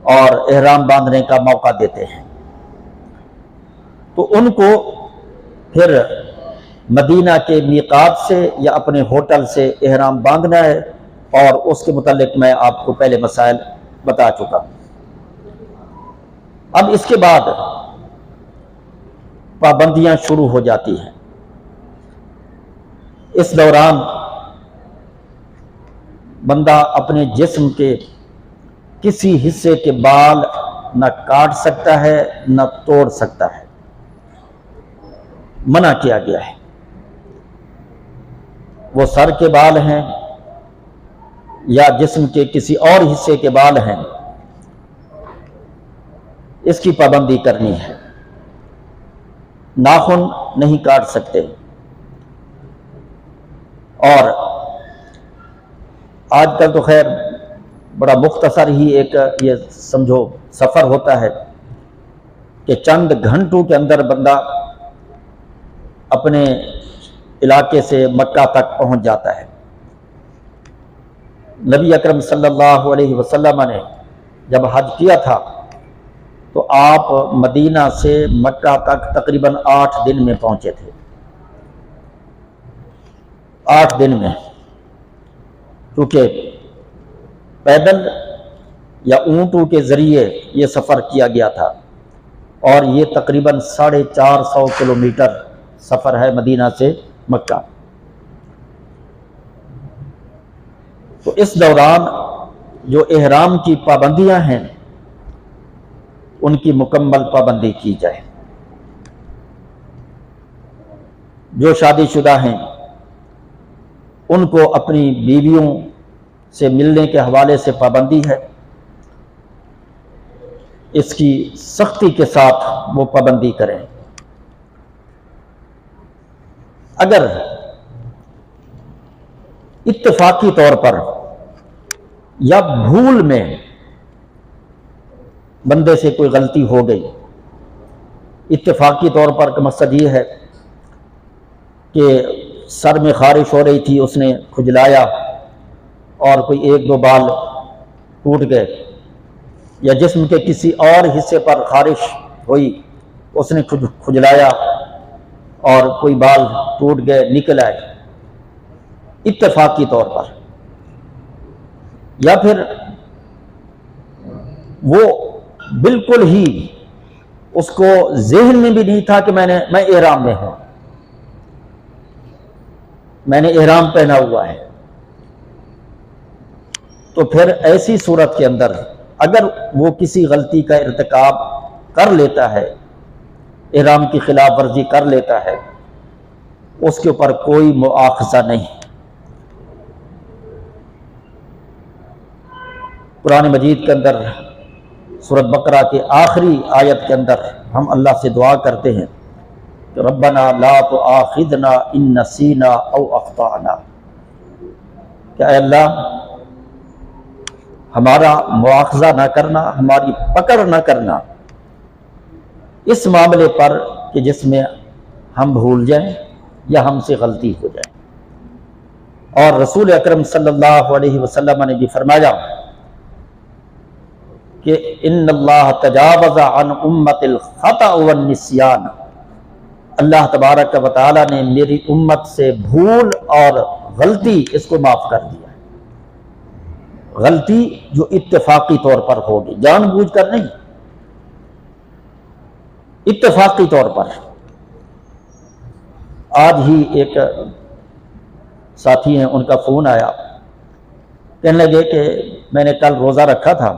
اور احرام باندھنے کا موقع دیتے ہیں۔ تو ان کو پھر مدینہ کے میقات سے یا اپنے ہوٹل سے احرام باندھنا ہے، اور اس کے متعلق میں آپ کو پہلے مسائل بتا چکا۔ اب اس کے بعد پابندیاں شروع ہو جاتی ہیں۔ اس دوران بندہ اپنے جسم کے کسی حصے کے بال نہ کاٹ سکتا ہے نہ توڑ سکتا ہے، منع کیا گیا ہے۔ وہ سر کے بال ہیں یا جسم کے کسی اور حصے کے بال ہیں، اس کی پابندی کرنی ہے۔ ناخن نہیں کاٹ سکتے، اور آج کل تو خیر بڑا مختصر ہی ایک یہ سمجھو سفر ہوتا ہے کہ چند گھنٹوں کے اندر بندہ اپنے علاقے سے مکہ تک پہنچ جاتا ہے۔ نبی اکرم صلی اللہ علیہ وسلم نے جب حج کیا تھا تو آپ مدینہ سے مکہ تک تقریباً 8 دن میں پہنچے تھے۔ 8 دن میں، کیونکہ پیدل یا اونٹوں کے ذریعے یہ سفر کیا گیا تھا، اور یہ تقریباً 450 کلومیٹر سفر ہے مدینہ سے مکہ۔ تو اس دوران جو احرام کی پابندیاں ہیں ان کی مکمل پابندی کی جائے۔ جو شادی شدہ ہیں ان کو اپنی بیویوں سے ملنے کے حوالے سے پابندی ہے، اس کی سختی کے ساتھ وہ پابندی کریں۔ اگر اتفاقی طور پر یا بھول میں بندے سے کوئی غلطی ہو گئی، اتفاقی طور پر کا مقصد یہ ہے کہ سر میں خارش ہو رہی تھی، اس نے کھجلایا اور کوئی 1-2 بال ٹوٹ گئے، یا جسم کے کسی اور حصے پر خارش ہوئی، اس نے کھجلایا اور کوئی بال ٹوٹ گئے، نکل آئے اتفاقی طور پر، یا پھر وہ بالکل ہی اس کو ذہن میں بھی نہیں تھا کہ میں احرام میں ہوں، میں نے احرام پہنا ہوا ہے، تو پھر ایسی صورت کے اندر اگر وہ کسی غلطی کا ارتکاب کر لیتا ہے، احرام کی خلاف ورزی کر لیتا ہے، اس کے اوپر کوئی مؤاخذہ نہیں۔ قرآن مجید کے اندر سورۃ بقرہ کے آخری آیت کے اندر ہم اللہ سے دعا کرتے ہیں کہ ربنا لا تؤاخذنا ان نسینا او اخطأنا، کہ اے اللہ ہمارا مواخذہ نہ کرنا، ہماری پکڑ نہ کرنا اس معاملے پر کہ جس میں ہم بھول جائیں یا ہم سے غلطی ہو جائے۔ اور رسول اکرم صلی اللہ علیہ وسلم نے بھی فرمایا کہ ان اللہ تجاوز عن امت الخطأ والنسیان، اللہ تبارک و تعالی نے میری امت سے بھول اور غلطی اس کو معاف کر دیا ہے۔ غلطی جو اتفاقی طور پر ہوگی، جان بوجھ کر نہیں، اتفاقی طور پر۔ آج ہی ایک ساتھی ہیں، ان کا فون آیا، کہنے لگے کہ میں نے کل روزہ رکھا تھا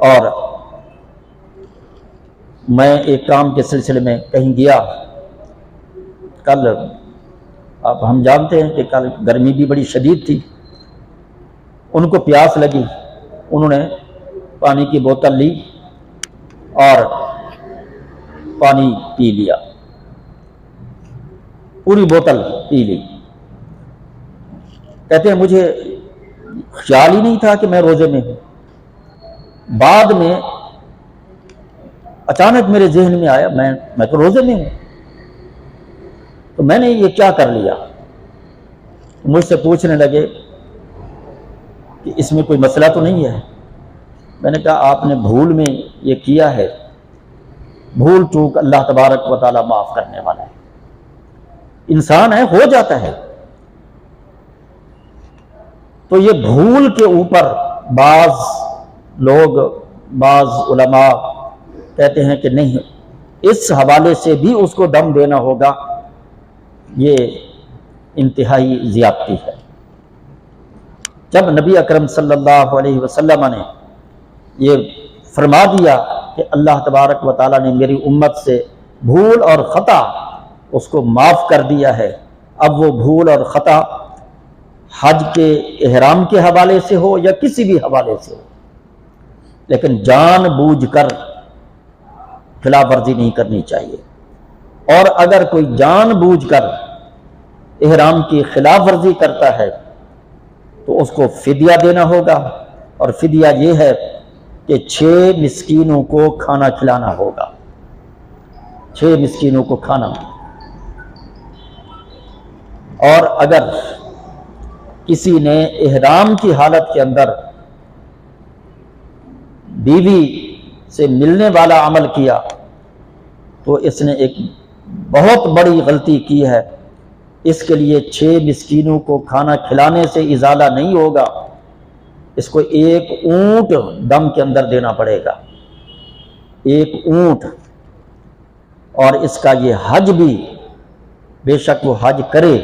اور میں ایک کام کے سلسلے میں کہیں گیا، کل اب ہم جانتے ہیں کہ کل گرمی بھی بڑی شدید تھی، ان کو پیاس لگی، انہوں نے پانی کی بوتل لی اور پانی پی لیا، پوری بوتل پی لی۔ کہتے ہیں مجھے خیال ہی نہیں تھا کہ میں روزے میں ہوں، بعد میں اچانک میرے ذہن میں آیا میں تو روزے میں ہوں، تو میں نے یہ کیا کر لیا۔ مجھ سے پوچھنے لگے کہ اس میں کوئی مسئلہ تو نہیں ہے۔ میں نے کہا آپ نے بھول میں یہ کیا ہے، بھول چوک اللہ تبارک و تعالی معاف کرنے والا ہے، انسان ہے، ہو جاتا ہے۔ تو یہ بھول کے اوپر بعض لوگ، بعض علماء کہتے ہیں کہ نہیں، اس حوالے سے بھی اس کو دم دینا ہوگا، یہ انتہائی زیادتی ہے۔ جب نبی اکرم صلی اللہ علیہ وسلم نے یہ فرما دیا کہ اللہ تبارک و تعالیٰ نے میری امت سے بھول اور خطا اس کو معاف کر دیا ہے، اب وہ بھول اور خطا حج کے احرام کے حوالے سے ہو یا کسی بھی حوالے سے ہو، لیکن جان بوجھ کر خلاف ورزی نہیں کرنی چاہیے۔ اور اگر کوئی جان بوجھ کر احرام کی خلاف ورزی کرتا ہے تو اس کو فدیہ دینا ہوگا، اور فدیہ یہ ہے کہ 6 مسکینوں کو کھانا کھلانا ہوگا، 6 مسکینوں کو کھانا۔ اور اگر کسی نے احرام کی حالت کے اندر بیوی سے ملنے والا عمل کیا تو اس نے ایک بہت بڑی غلطی کی ہے، اس کے لیے 6 مسکینوں کو کھانا کھلانے سے ازالہ نہیں ہوگا، اس کو 1 اونٹ دم کے اندر دینا پڑے گا، 1 اونٹ۔ اور اس کا یہ حج بھی، بے شک وہ حج کرے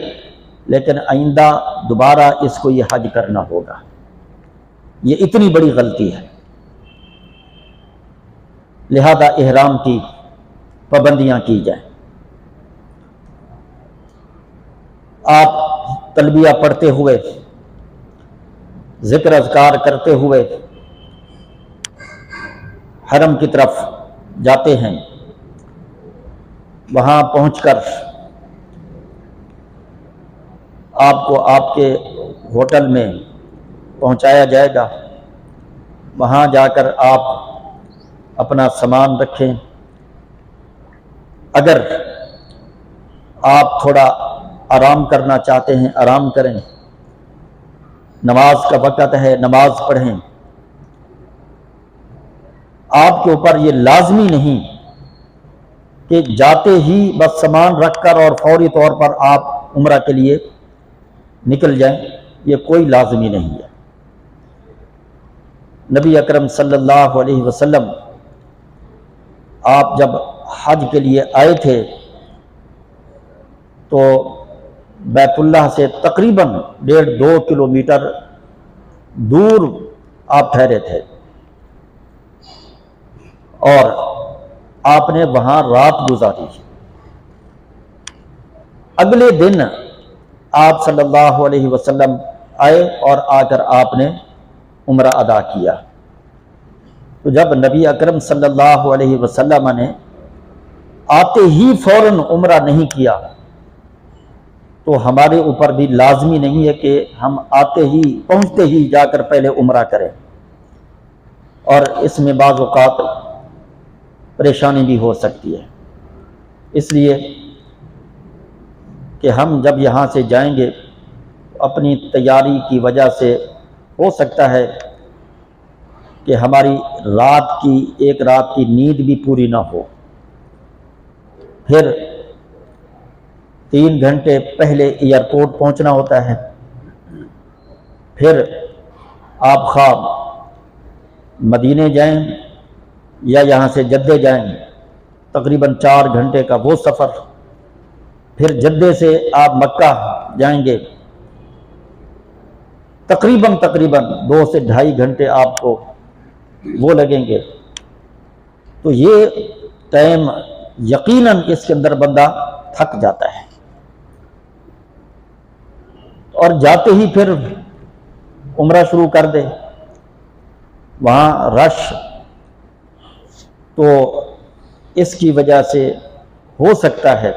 لیکن آئندہ دوبارہ اس کو یہ حج کرنا ہوگا۔ یہ اتنی بڑی غلطی ہے، لہذا احرام کی پابندیاں کی جائیں۔ آپ تلبیہ پڑھتے ہوئے، ذکر اذکار کرتے ہوئے حرم کی طرف جاتے ہیں، وہاں پہنچ کر آپ کو آپ کے ہوٹل میں پہنچایا جائے گا، وہاں جا کر آپ اپنا سامان رکھیں۔ اگر آپ تھوڑا آرام کرنا چاہتے ہیں آرام کریں، نماز کا وقت ہے نماز پڑھیں۔ آپ کے اوپر یہ لازمی نہیں کہ جاتے ہی بس سامان رکھ کر اور فوری طور پر آپ عمرہ کے لیے نکل جائیں، یہ کوئی لازمی نہیں ہے۔ نبی اکرم صلی اللہ علیہ وسلم آپ جب حج کے لیے آئے تھے تو بیت اللہ سے تقریباً 1.5-2 کلومیٹر دور آپ ٹھہرے تھے، اور آپ نے وہاں رات گزاری۔ اگلے دن آپ صلی اللہ علیہ وسلم آئے اور آ کر آپ نے عمرہ ادا کیا۔ تو جب نبی اکرم صلی اللہ علیہ وسلم نے آتے ہی فوراً عمرہ نہیں کیا تو ہمارے اوپر بھی لازمی نہیں ہے کہ ہم آتے ہی پہنچتے ہی جا کر پہلے عمرہ کریں، اور اس میں بعض اوقات پریشانی بھی ہو سکتی ہے۔ اس لیے کہ ہم جب یہاں سے جائیں گے اپنی تیاری کی وجہ سے ہو سکتا ہے کہ ہماری ایک رات کی نیند بھی پوری نہ ہو، پھر 3 گھنٹے پہلے ایئرپورٹ پہنچنا ہوتا ہے، پھر آپ خواہ مدینے جائیں یا یہاں سے جدے جائیں، تقریباً 4 گھنٹے کا وہ سفر، پھر جدے سے آپ مکہ جائیں گے، تقریباً 2 سے 2.5 گھنٹے آپ کو وہ لگیں گے۔ تو یہ ٹائم یقیناً اس کے اندر بندہ تھک جاتا ہے، اور جاتے ہی پھر عمرہ شروع کر دے، وہاں رش، تو اس کی وجہ سے ہو سکتا ہے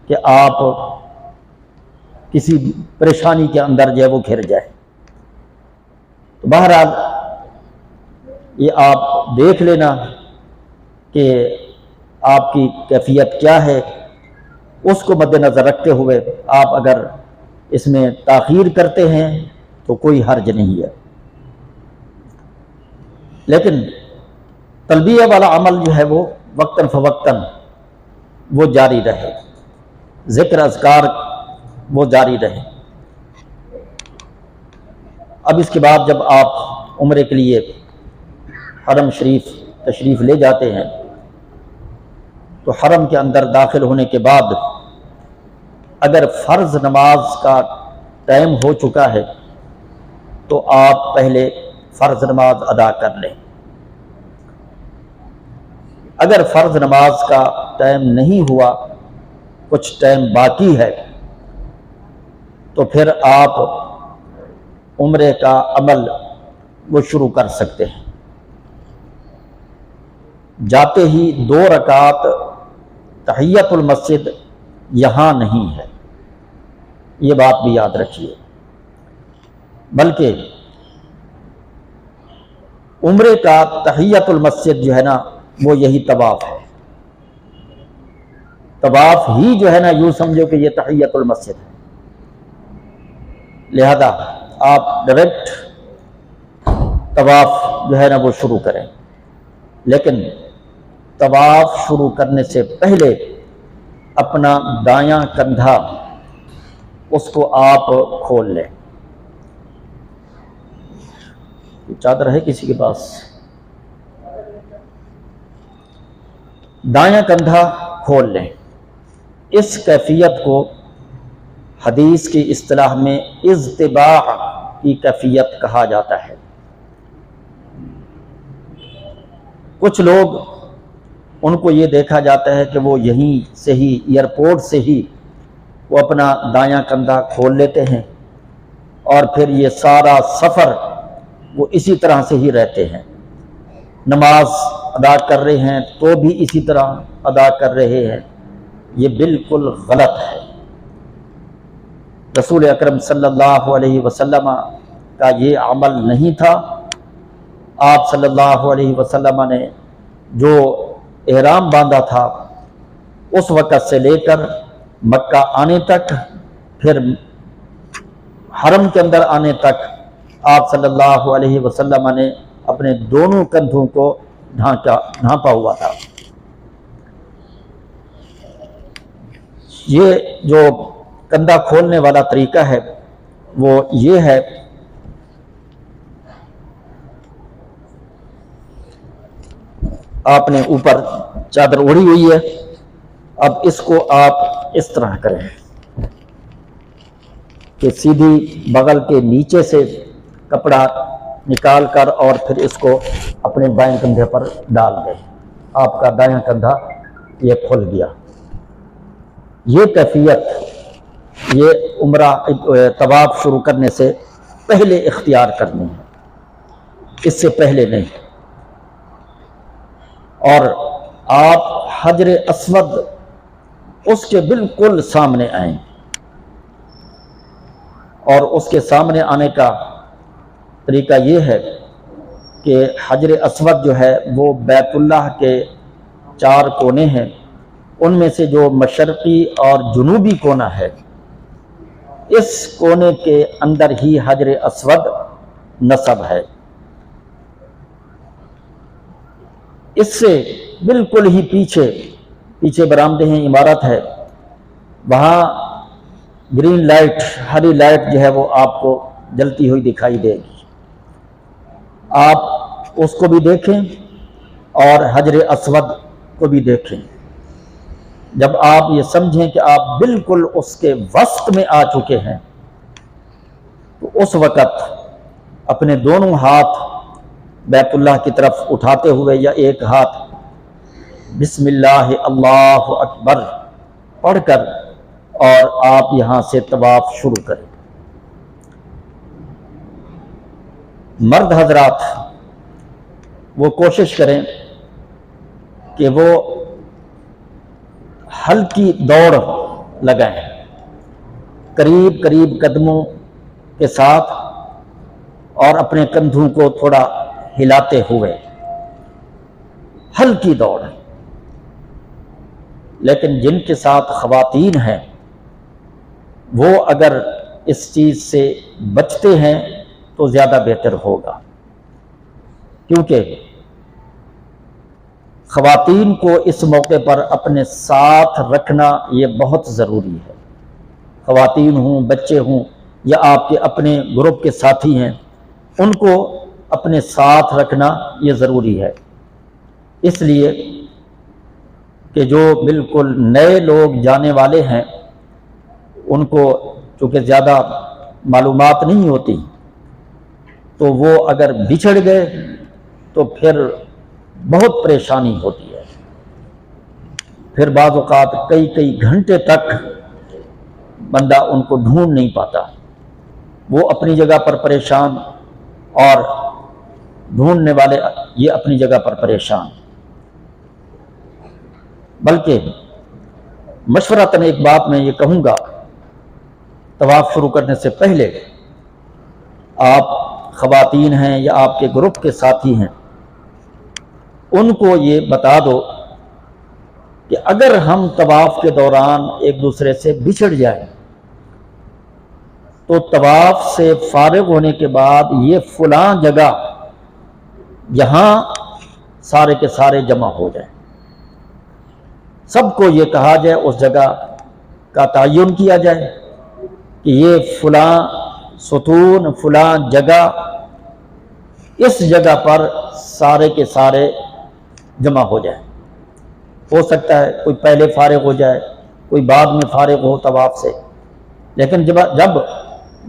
کہ آپ کسی پریشانی کے اندر جو ہے وہ گھر جائے۔ تو بہرحال یہ آپ دیکھ لینا کہ آپ کی کیفیت کیا ہے، اس کو مد نظر رکھتے ہوئے آپ اگر اس میں تاخیر کرتے ہیں تو کوئی حرج نہیں ہے، لیکن تلبیہ والا عمل جو ہے وہ وقتاً فوقتاً وہ جاری رہے، ذکر اذکار وہ جاری رہے۔ اب اس کے بعد جب آپ عمرے کے لیے حرم شریف تشریف لے جاتے ہیں تو حرم کے اندر داخل ہونے کے بعد اگر فرض نماز کا ٹائم ہو چکا ہے تو آپ پہلے فرض نماز ادا کر لیں۔ اگر فرض نماز کا ٹائم نہیں ہوا، کچھ ٹائم باقی ہے، تو پھر آپ عمرے کا عمل وہ شروع کر سکتے ہیں۔ جاتے ہی 2 رکعت تحیۃ المسجد یہاں نہیں ہے، یہ بات بھی یاد رکھیے، بلکہ عمرے کا تحیۃ المسجد جو ہے نا وہ یہی طواف ہے۔ طواف ہی جو ہے نا یوں سمجھو کہ یہ تحیۃ المسجد ہے، لہذا آپ ڈائریکٹ طواف جو ہے نا وہ شروع کریں، لیکن طواف شروع کرنے سے پہلے اپنا دایاں کندھا اس کو آپ کھول لیں. چادر ہے کسی کے پاس؟ دایاں کندھا کھول لیں. اس کیفیت کو حدیث کی اصطلاح میں اضطباع کی کیفیت کہا جاتا ہے. کچھ لوگ ان کو یہ دیکھا جاتا ہے کہ وہ یہیں سے ہی ایئرپورٹ سے ہی وہ اپنا دایاں کندھا کھول لیتے ہیں اور پھر یہ سارا سفر وہ اسی طرح سے ہی رہتے ہیں. نماز ادا کر رہے ہیں تو بھی اسی طرح ادا کر رہے ہیں. یہ بالکل غلط ہے. رسول اکرم صلی اللہ علیہ وسلم کا یہ عمل نہیں تھا. آپ صلی اللہ علیہ وسلم نے جو احرام باندھا تھا اس وقت سے لے کر مکہ آنے تک، پھر حرم کے اندر آنے تک آپ صلی اللہ علیہ وسلم نے اپنے دونوں کندھوں کو ڈھانپا ہوا تھا. یہ جو کندھا کھولنے والا طریقہ ہے وہ یہ ہے، آپ نے اوپر چادر اوڑھی ہوئی ہے، اب اس کو آپ اس طرح کریں کہ سیدھی بغل کے نیچے سے کپڑا نکال کر اور پھر اس کو اپنے بائیں کندھے پر ڈال دیں. آپ کا دایاں کندھا یہ کھل گیا. یہ کیفیت یہ عمرہ طواف شروع کرنے سے پہلے اختیار کرنی ہے، اس سے پہلے نہیں. اور آپ حجر اسود اس کے بالکل سامنے آئیں، اور اس کے سامنے آنے کا طریقہ یہ ہے کہ حجر اسود جو ہے وہ بیت اللہ کے 4 کونے ہیں، ان میں سے جو مشرقی اور جنوبی کونا ہے اس کونے کے اندر ہی حجر اسود نصب ہے. اس سے بالکل ہی پیچھے برآمدے ہیں، عمارت ہے، وہاں گرین لائٹ ہری لائٹ جو ہے وہ آپ کو جلتی ہوئی دکھائی دے گی. آپ اس کو بھی دیکھیں اور حجر اسود کو بھی دیکھیں. جب آپ یہ سمجھیں کہ آپ بالکل اس کے وسط میں آ چکے ہیں تو اس وقت اپنے دونوں ہاتھ بیت اللہ کی طرف اٹھاتے ہوئے یا ایک ہاتھ بسم اللہ اللہ اکبر پڑھ کر اور آپ یہاں سے طواف شروع کریں. مرد حضرات وہ کوشش کریں کہ وہ ہلکی دوڑ لگائیں، قریب قدموں کے ساتھ اور اپنے کندھوں کو تھوڑا ہلاتے ہوئے ہلکی دوڑ. لیکن جن کے ساتھ خواتین ہیں وہ اگر اس چیز سے بچتے ہیں تو زیادہ بہتر ہوگا، کیونکہ خواتین کو اس موقع پر اپنے ساتھ رکھنا یہ بہت ضروری ہے. خواتین ہوں، بچے ہوں یا آپ کے اپنے گروپ کے ساتھی ہیں، ان کو اپنے ساتھ رکھنا یہ ضروری ہے. اس لیے کہ جو بالکل نئے لوگ جانے والے ہیں ان کو چونکہ زیادہ معلومات نہیں ہوتی تو وہ اگر بچھڑ گئے تو پھر بہت پریشانی ہوتی ہے. پھر بعض اوقات کئی گھنٹے تک بندہ ان کو ڈھونڈ نہیں پاتا، وہ اپنی جگہ پر پریشان اور ڈھونڈنے والے یہ اپنی جگہ پر پریشان. بلکہ مشورتاً ایک بات میں یہ کہوں گا، طواف شروع کرنے سے پہلے آپ خواتین ہیں یا آپ کے گروپ کے ساتھی ہیں ان کو یہ بتا دو کہ اگر ہم طواف کے دوران ایک دوسرے سے بچھڑ جائیں تو طواف سے فارغ ہونے کے بعد یہ فلاں جگہ یہاں سارے کے سارے جمع ہو جائیں. سب کو یہ کہا جائے، اس جگہ کا تعین کیا جائے کہ یہ فلاں ستون، فلاں جگہ، اس جگہ پر سارے کے سارے جمع ہو جائیں۔ ہو سکتا ہے کوئی پہلے فارغ ہو جائے، کوئی بعد میں فارغ ہو طواف سے، لیکن جب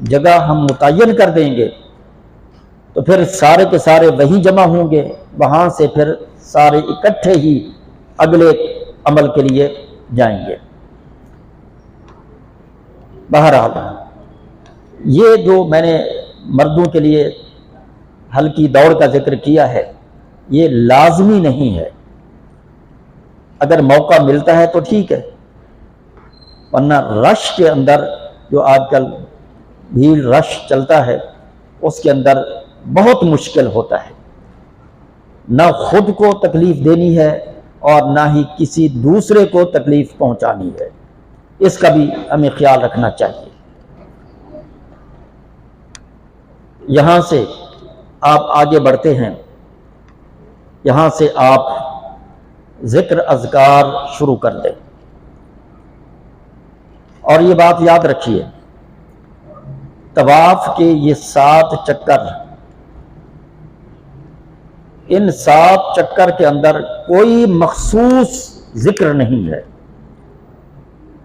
جگہ ہم متعین کر دیں گے تو پھر سارے کے سارے وہی جمع ہوں گے، وہاں سے پھر سارے اکٹھے ہی اگلے عمل کے لیے جائیں گے۔ بہرحال یہ جو میں نے مردوں کے لیے ہلکی دوڑ کا ذکر کیا ہے، یہ لازمی نہیں ہے، اگر موقع ملتا ہے تو ٹھیک ہے، ورنہ رش کے اندر جو آج کل بھیڑ رش چلتا ہے اس کے اندر بہت مشکل ہوتا ہے، نہ خود کو تکلیف دینی ہے اور نہ ہی کسی دوسرے کو تکلیف پہنچانی ہے، اس کا بھی ہمیں خیال رکھنا چاہیے۔ یہاں سے آپ آگے بڑھتے ہیں، یہاں سے آپ ذکر اذکار شروع کر دیں، اور یہ بات یاد رکھیے، طواف کے یہ 7 چکر، ان 7 چکر کے اندر کوئی مخصوص ذکر نہیں ہے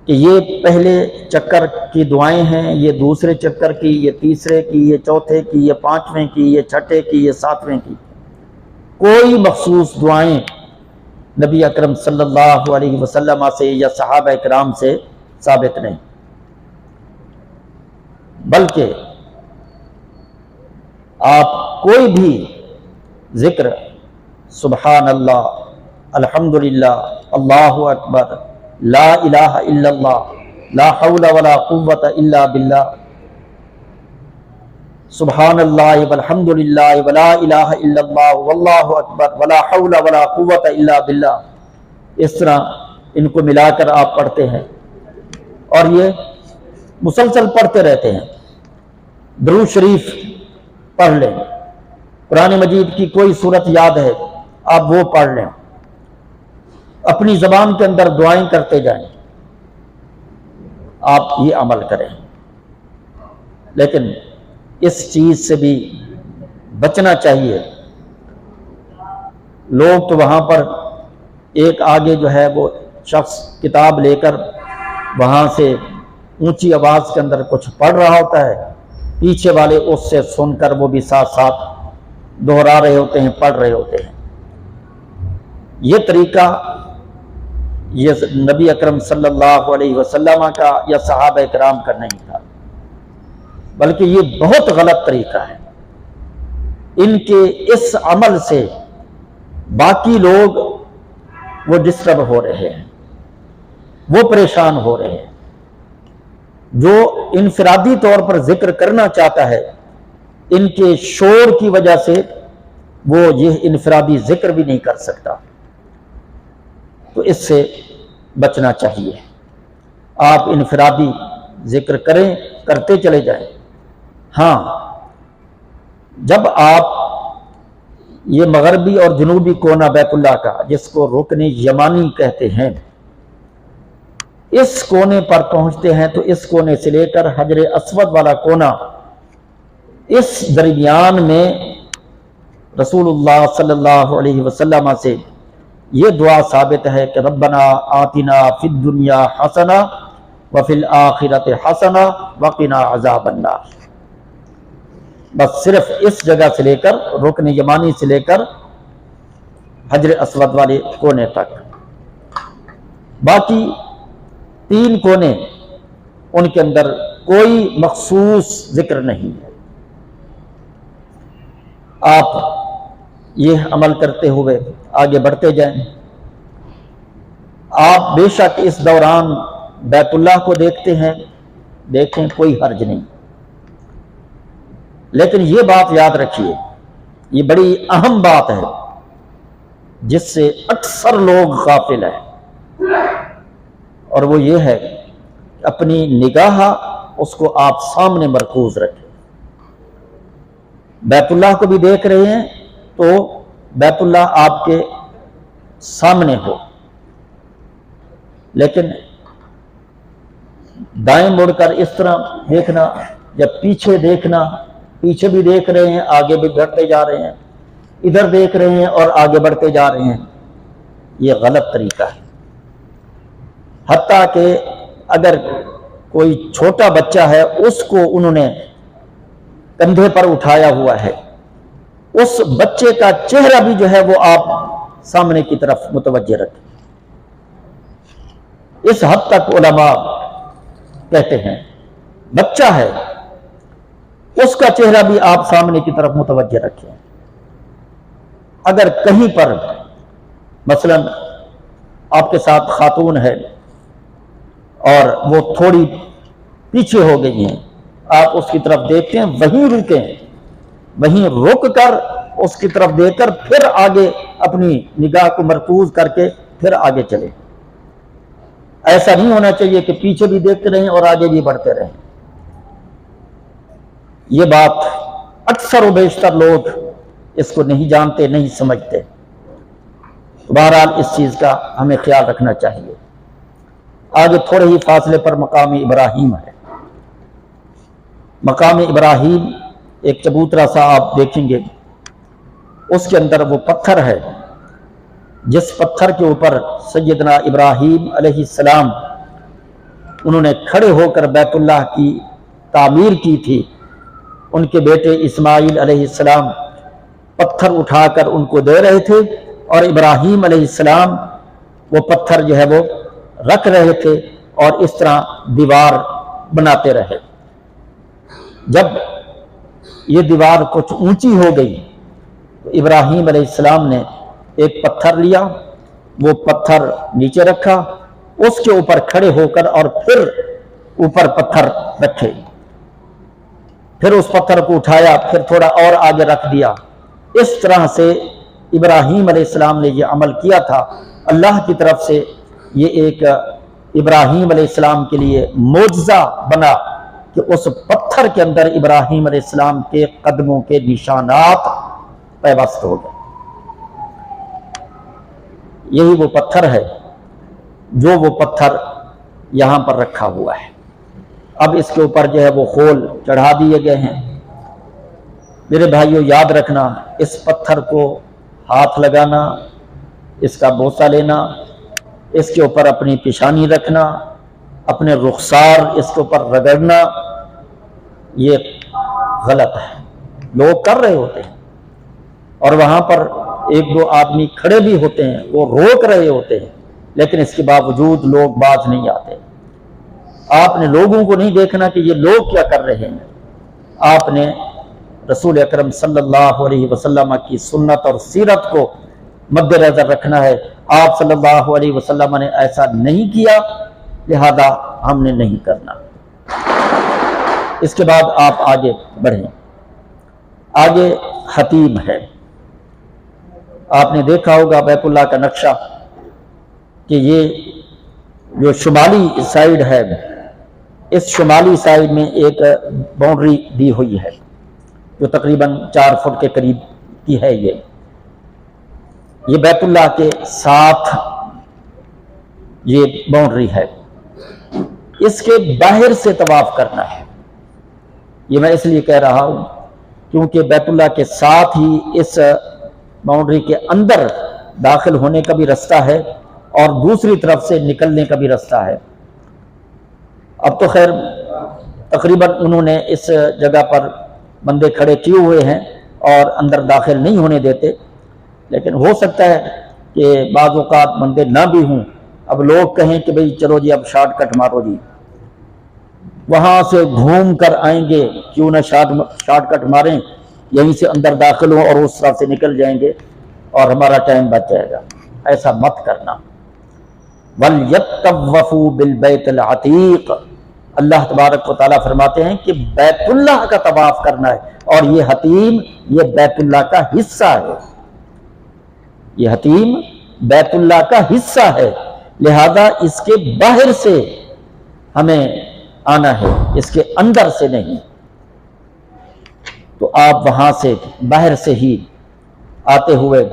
کہ یہ پہلے چکر کی دعائیں ہیں، یہ دوسرے چکر کی، یہ تیسرے کی، یہ چوتھے کی، یہ 5ویں کی، یہ چھٹے کی، یہ 7ویں کی۔ کوئی مخصوص دعائیں نبی اکرم صلی اللہ علیہ وسلم سے یا صحابہ کرام سے ثابت نہیں، بلکہ آپ کوئی بھی ذکر، سبحان اللہ، الحمدللہ، اللہ اکبر، لا الہ الا اللہ، لا حول ولا قوت الا باللہ، سبحان اللہ والحمدللہ ولا الہ الا اللہ واللہ اکبر ولا حول ولا قوت الا باللہ، اس طرح ان کو ملا کر آپ پڑھتے ہیں اور یہ مسلسل پڑھتے رہتے ہیں۔ درود شریف پڑھ لیں، قرآن مجید کی کوئی صورت یاد ہے آپ وہ پڑھ لیں، اپنی زبان کے اندر دعائیں کرتے جائیں، آپ یہ عمل کریں۔ لیکن اس چیز سے بھی بچنا چاہیے، لوگ تو وہاں پر ایک آگے جو ہے وہ شخص کتاب لے کر وہاں سے اونچی آواز کے اندر کچھ پڑھ رہا ہوتا ہے، پیچھے والے اس سے سن کر وہ بھی ساتھ ساتھ دہرا رہے ہوتے ہیں، پڑھ رہے ہوتے ہیں۔ یہ طریقہ یہ نبی اکرم صلی اللہ علیہ وسلم کا یا صحابہ کرام کا نہیں تھا، بلکہ یہ بہت غلط طریقہ ہے۔ ان کے اس عمل سے باقی لوگ وہ ڈسٹرب ہو رہے ہیں، وہ پریشان ہو رہے ہیں۔ جو انفرادی طور پر ذکر کرنا چاہتا ہے، ان کے شور کی وجہ سے وہ یہ انفرادی ذکر بھی نہیں کر سکتا، تو اس سے بچنا چاہیے۔ آپ انفرادی ذکر کریں، کرتے چلے جائیں۔ ہاں، جب آپ یہ مغربی اور جنوبی کونا بیت اللہ کا، جس کو رکن یمانی کہتے ہیں، اس کونے پر پہنچتے ہیں تو اس کونے سے لے کر حجر اسود والا کونا، اس درمیان میں رسول اللہ صلی اللہ علیہ وسلم سے یہ دعا ثابت ہے کہ ربنا آتنا فی الدنیا حسنہ وفی الآخرۃ حسنہ وقنا عذاب النار۔ بس صرف اس جگہ سے لے کر رکن یمانی سے لے کر حجر اسود والے کونے تک، باقی 3 کونے ان کے اندر کوئی مخصوص ذکر نہیں ہے۔ آپ یہ عمل کرتے ہوئے آگے بڑھتے جائیں۔ آپ بے شک اس دوران بیت اللہ کو دیکھتے ہیں، دیکھیں، کوئی حرج نہیں، لیکن یہ بات یاد رکھیے، یہ بڑی اہم بات ہے جس سے اکثر لوگ غافل ہیں، اور وہ یہ ہے کہ اپنی نگاہ اس کو آپ سامنے مرکوز رکھیں۔ بیت اللہ کو بھی دیکھ رہے ہیں تو بیت اللہ آپ کے سامنے ہو، لیکن دائیں مڑ کر اس طرح دیکھنا یا پیچھے دیکھنا، پیچھے بھی دیکھ رہے ہیں آگے بھی بڑھتے جا رہے ہیں، ادھر دیکھ رہے ہیں اور آگے بڑھتے جا رہے ہیں، یہ غلط طریقہ ہے۔ حتیٰ کہ اگر کوئی چھوٹا بچہ ہے اس کو انہوں نے کندھے پر اٹھایا ہوا ہے، اس بچے کا چہرہ بھی جو ہے وہ آپ سامنے کی طرف متوجہ رکھیں۔ اس حد تک علماء کہتے ہیں بچہ ہے اس کا چہرہ بھی آپ سامنے کی طرف متوجہ رکھیں۔ اگر کہیں پر مثلا آپ کے ساتھ خاتون ہے اور وہ تھوڑی پیچھے ہو گئی ہیں، آپ اس کی طرف دیکھتے ہیں، وہیں رکیں، وہیں رک کر اس کی طرف دیکھ کر پھر آگے اپنی نگاہ کو مرکوز کر کے پھر آگے چلیں۔ ایسا نہیں ہونا چاہیے کہ پیچھے بھی دیکھتے رہیں اور آگے بھی بڑھتے رہیں۔ یہ بات اکثر و بیشتر لوگ اس کو نہیں جانتے، نہیں سمجھتے۔ بہرحال اس چیز کا ہمیں خیال رکھنا چاہیے۔ آگے تھوڑے ہی فاصلے پر مقام ابراہیم ہے۔ مقام ابراہیم ایک چبوترا سا آپ دیکھیں گے، اس کے اندر وہ پتھر ہے جس پتھر کے اوپر سیدنا ابراہیم علیہ السلام انہوں نے کھڑے ہو کر بیت اللہ کی تعمیر کی تھی۔ ان کے بیٹے اسماعیل علیہ السلام پتھر اٹھا کر ان کو دے رہے تھے اور ابراہیم علیہ السلام وہ پتھر جو ہے وہ رکھ رہے تھے اور اس طرح دیوار بناتے رہے۔ جب یہ دیوار کچھ اونچی ہو گئی تو ابراہیم علیہ السلام نے ایک پتھر لیا، وہ پتھر نیچے رکھا، اس کے اوپر کھڑے ہو کر اور پھر اوپر پتھر رکھے، پھر اس پتھر کو اٹھایا، پھر تھوڑا اور آگے رکھ دیا۔ اس طرح سے ابراہیم علیہ السلام نے یہ عمل کیا تھا۔ اللہ کی طرف سے یہ ایک ابراہیم علیہ السلام کے لیے معجزہ بنا کہ اس پتھر کے اندر ابراہیم علیہ السلام کے قدموں کے نشانات پیوست ہو گئے۔ یہی وہ پتھر ہے جو وہ پتھر یہاں پر رکھا ہوا ہے۔ اب اس کے اوپر جو ہے وہ خول چڑھا دیے گئے ہیں۔ میرے بھائیوں یاد رکھنا، اس پتھر کو ہاتھ لگانا، اس کا بوسہ لینا، اس کے اوپر اپنی پیشانی رکھنا، اپنے رخسار اس کے اوپر رگڑنا، یہ غلط ہے۔ لوگ کر رہے ہوتے ہیں اور وہاں پر ایک دو آدمی کھڑے بھی ہوتے ہیں، وہ روک رہے ہوتے ہیں، لیکن اس کے باوجود لوگ باز نہیں آتے۔ آپ نے لوگوں کو نہیں دیکھنا کہ یہ لوگ کیا کر رہے ہیں، آپ نے رسول اکرم صلی اللہ علیہ وسلم کی سنت اور سیرت کو مد نظر رکھنا ہے۔ آپ صلی اللہ علیہ وسلم نے ایسا نہیں کیا، لہذا ہم نے نہیں کرنا۔ اس کے بعد آپ آگے بڑھیں۔ آگے حتیم ہے۔ آپ نے دیکھا ہوگا بیت اللہ کا نقشہ کہ یہ جو شمالی سائیڈ ہے، اس شمالی سائیڈ میں ایک باؤنڈری دی ہوئی ہے جو تقریباً 4 فٹ کے قریب کی ہے۔ یہ بیت اللہ کے ساتھ یہ باؤنڈری ہے۔ اس کے باہر سے طواف کرنا ہے۔ یہ میں اس لیے کہہ رہا ہوں کیونکہ بیت اللہ کے ساتھ ہی اس باؤنڈری کے اندر داخل ہونے کا بھی رستہ ہے اور دوسری طرف سے نکلنے کا بھی رستہ ہے۔ اب تو خیر تقریباً انہوں نے اس جگہ پر بندے کھڑے کیے ہوئے ہیں اور اندر داخل نہیں ہونے دیتے، لیکن ہو سکتا ہے کہ بعض اوقات بندے نہ بھی ہوں۔ اب لوگ کہیں کہ بھئی چلو جی اب شارٹ کٹ مارو جی، وہاں سے گھوم کر آئیں گے، کیوں نہ شارٹ کٹ ماریں، یہیں سے اندر داخل ہوں اور اس طرف سے نکل جائیں گے اور ہمارا ٹائم بچ جائے گا۔ ایسا مت کرنا۔ وَلْيَطَّوَّفُوا بِالْبَيْتِ الْعَتِيقِ، اللہ تبارک و تعالیٰ فرماتے ہیں کہ بیت اللہ کا طواف کرنا ہے، اور یہ حتیم یہ بیت اللہ کا حصہ ہے۔ یہ حتیم بیت اللہ کا حصہ ہے، لہذا اس کے باہر سے ہمیں آنا ہے، اس کے اندر سے نہیں۔ تو آپ وہاں سے باہر سے ہی آتے ہوئے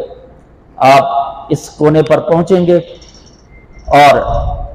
آپ اس کونے پر پہنچیں گے اور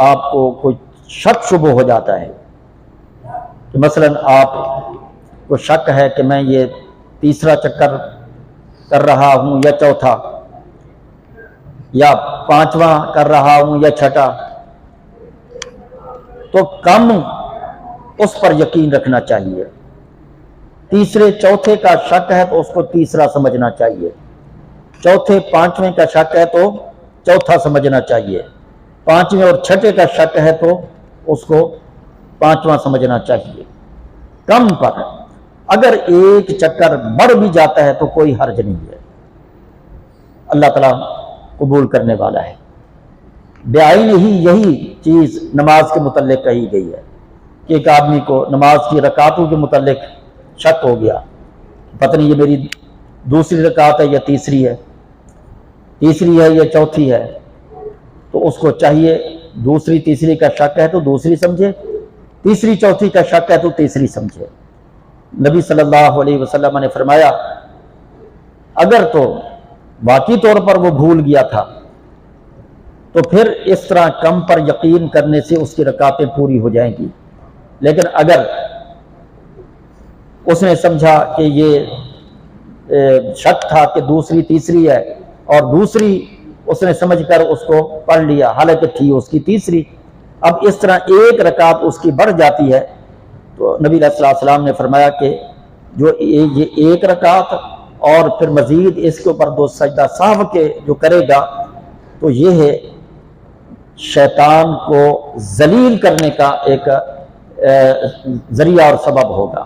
آپ کو کوئی شک شبہ ہو جاتا ہے کہ مثلا آپ کو شک ہے کہ میں یہ تیسرا چکر کر رہا ہوں یا چوتھا، یا پانچواں کر رہا ہوں یا چھٹا، تو کم اس پر یقین رکھنا چاہیے۔ تیسرے چوتھے کا شک ہے تو اس کو تیسرا سمجھنا چاہیے، چوتھے پانچویں کا شک ہے تو چوتھا سمجھنا چاہیے، پانچویں اور چھٹے کا شک ہے تو اس کو پانچواں سمجھنا چاہیے۔ کم پر اگر ایک چکر بڑھ بھی جاتا ہے تو کوئی حرج نہیں ہے، اللہ تعالیٰ قبول کرنے والا ہے۔ بعین ہی یہی چیز نماز کے متعلق کہی گئی ہے کہ ایک آدمی کو نماز کی رکعتوں کے متعلق شک ہو گیا، پتہ نہیں یہ میری دوسری رکعت ہے یا تیسری ہے، تیسری ہے یا چوتھی ہے، تو اس کو چاہیے دوسری تیسری کا شک ہے تو دوسری سمجھے، تیسری چوتھی کا شک ہے تو تیسری سمجھے۔ نبی صلی اللہ علیہ وسلم نے فرمایا اگر تو واقعی طور پر وہ بھول گیا تھا تو پھر اس طرح کم پر یقین کرنے سے اس کی رکعتیں پوری ہو جائیں گی، لیکن اگر اس نے سمجھا کہ یہ شک تھا کہ دوسری تیسری ہے اور دوسری اس نے سمجھ کر اس کو پڑھ لیا حالانکہ تھی اس کی تیسری، اب اس طرح ایک رکعت اس کی بڑھ جاتی ہے، تو نبی علیہ الصلوۃ والسلام نے فرمایا کہ جو یہ ایک رکعت اور پھر مزید اس کے اوپر دو سجدہ سہو کے جو کرے گا تو یہ ہے شیطان کو ذلیل کرنے کا ایک ذریعہ اور سبب ہوگا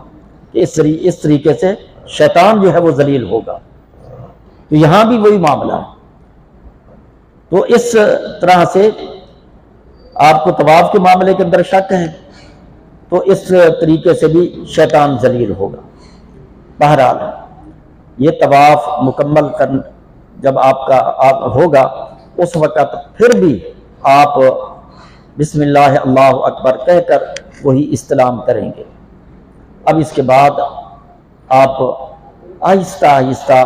کہ اس طریقے سے شیطان جو ہے وہ ذلیل ہوگا۔ تو یہاں بھی وہی معاملہ ہے، تو اس طرح سے آپ کو طواف کے معاملے کے اندر شک ہے تو اس طریقے سے بھی شیطان ذلیل ہوگا۔ بہرحال یہ طواف مکمل جب آپ کا ہوگا اس وقت پھر بھی آپ بسم اللہ اللہ اکبر کہہ کر وہی استلام کریں گے۔ اب اس کے بعد آپ آہستہ آہستہ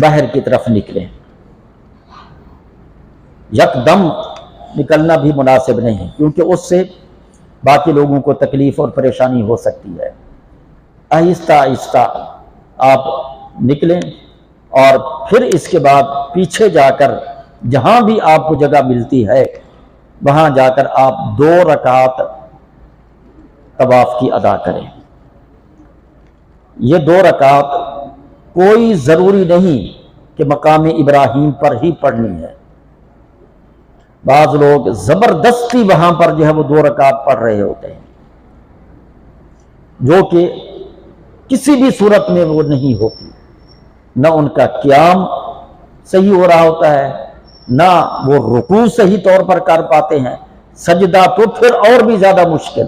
باہر کی طرف نکلیں، یکدم نکلنا بھی مناسب نہیں کیونکہ اس سے باقی لوگوں کو تکلیف اور پریشانی ہو سکتی ہے۔ آہستہ آہستہ آپ نکلیں اور پھر اس کے بعد پیچھے جا کر جہاں بھی آپ کو جگہ ملتی ہے وہاں جا کر آپ 2 رکعت طواف کی ادا کریں۔ یہ 2 رکعت کوئی ضروری نہیں کہ مقام ابراہیم پر ہی پڑھنی ہے، بعض لوگ زبردستی وہاں پر جو ہے وہ 2 رکعت پڑھ رہے ہوتے ہیں جو کہ کسی بھی صورت میں وہ نہیں ہوتی، نہ ان کا قیام صحیح ہو رہا ہوتا ہے، نہ وہ رکوع صحیح طور پر کر پاتے ہیں، سجدہ تو پھر اور بھی زیادہ مشکل۔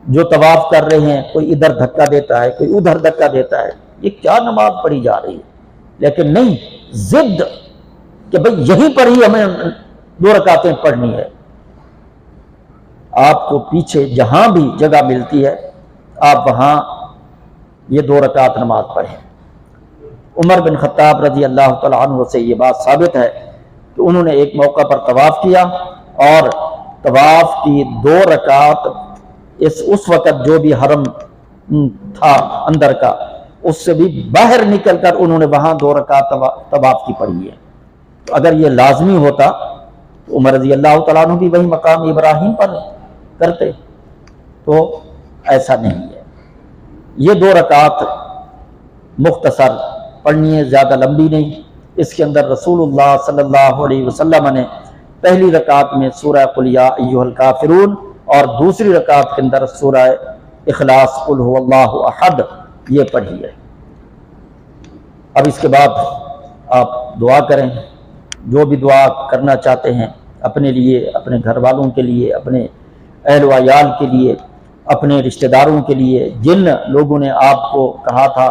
جو طواف کر رہے ہیں کوئی ادھر دھکا دیتا ہے کوئی ادھر دھکا دیتا ہے، یہ کیا نماز پڑھی جا رہی ہے؟ لیکن نہیں، ضد کہ بھئی یہیں پر ہی ہمیں 2 رکعتیں پڑھنی ہے۔ آپ کو پیچھے جہاں بھی جگہ ملتی ہے آپ وہاں یہ 2 رکعت نماز پڑھیں۔ عمر بن خطاب رضی اللہ تعالیٰ عنہ سے یہ بات ثابت ہے کہ انہوں نے ایک موقع پر طواف کیا اور طواف کی 2 رکعت اس وقت جو بھی حرم تھا اندر کا اس سے بھی باہر نکل کر انہوں نے وہاں 2 رکعت طواف کی پڑھی ہے۔ تو اگر یہ لازمی ہوتا تو عمر رضی اللہ تعالیٰ عنہ بھی وہی مقام ابراہیم پر کرتے، تو ایسا نہیں ہے۔ یہ 2 رکعت مختصر پڑھنی ہے، زیادہ لمبی نہیں۔ اس کے اندر رسول اللہ صلی اللہ علیہ وسلم نے پہلی رکعت میں سورہ قل یا ایھا الکافرون اور دوسری رکعت کے اندر سورہ اخلاص قل ھو اللہ احد یہ پڑھی ہے۔ اب اس کے بعد آپ دعا کریں، جو بھی دعا کرنا چاہتے ہیں اپنے لیے، اپنے گھر والوں کے لیے، اپنے اہل و عیال کے لیے، اپنے رشتہ داروں کے لیے، جن لوگوں نے آپ کو کہا تھا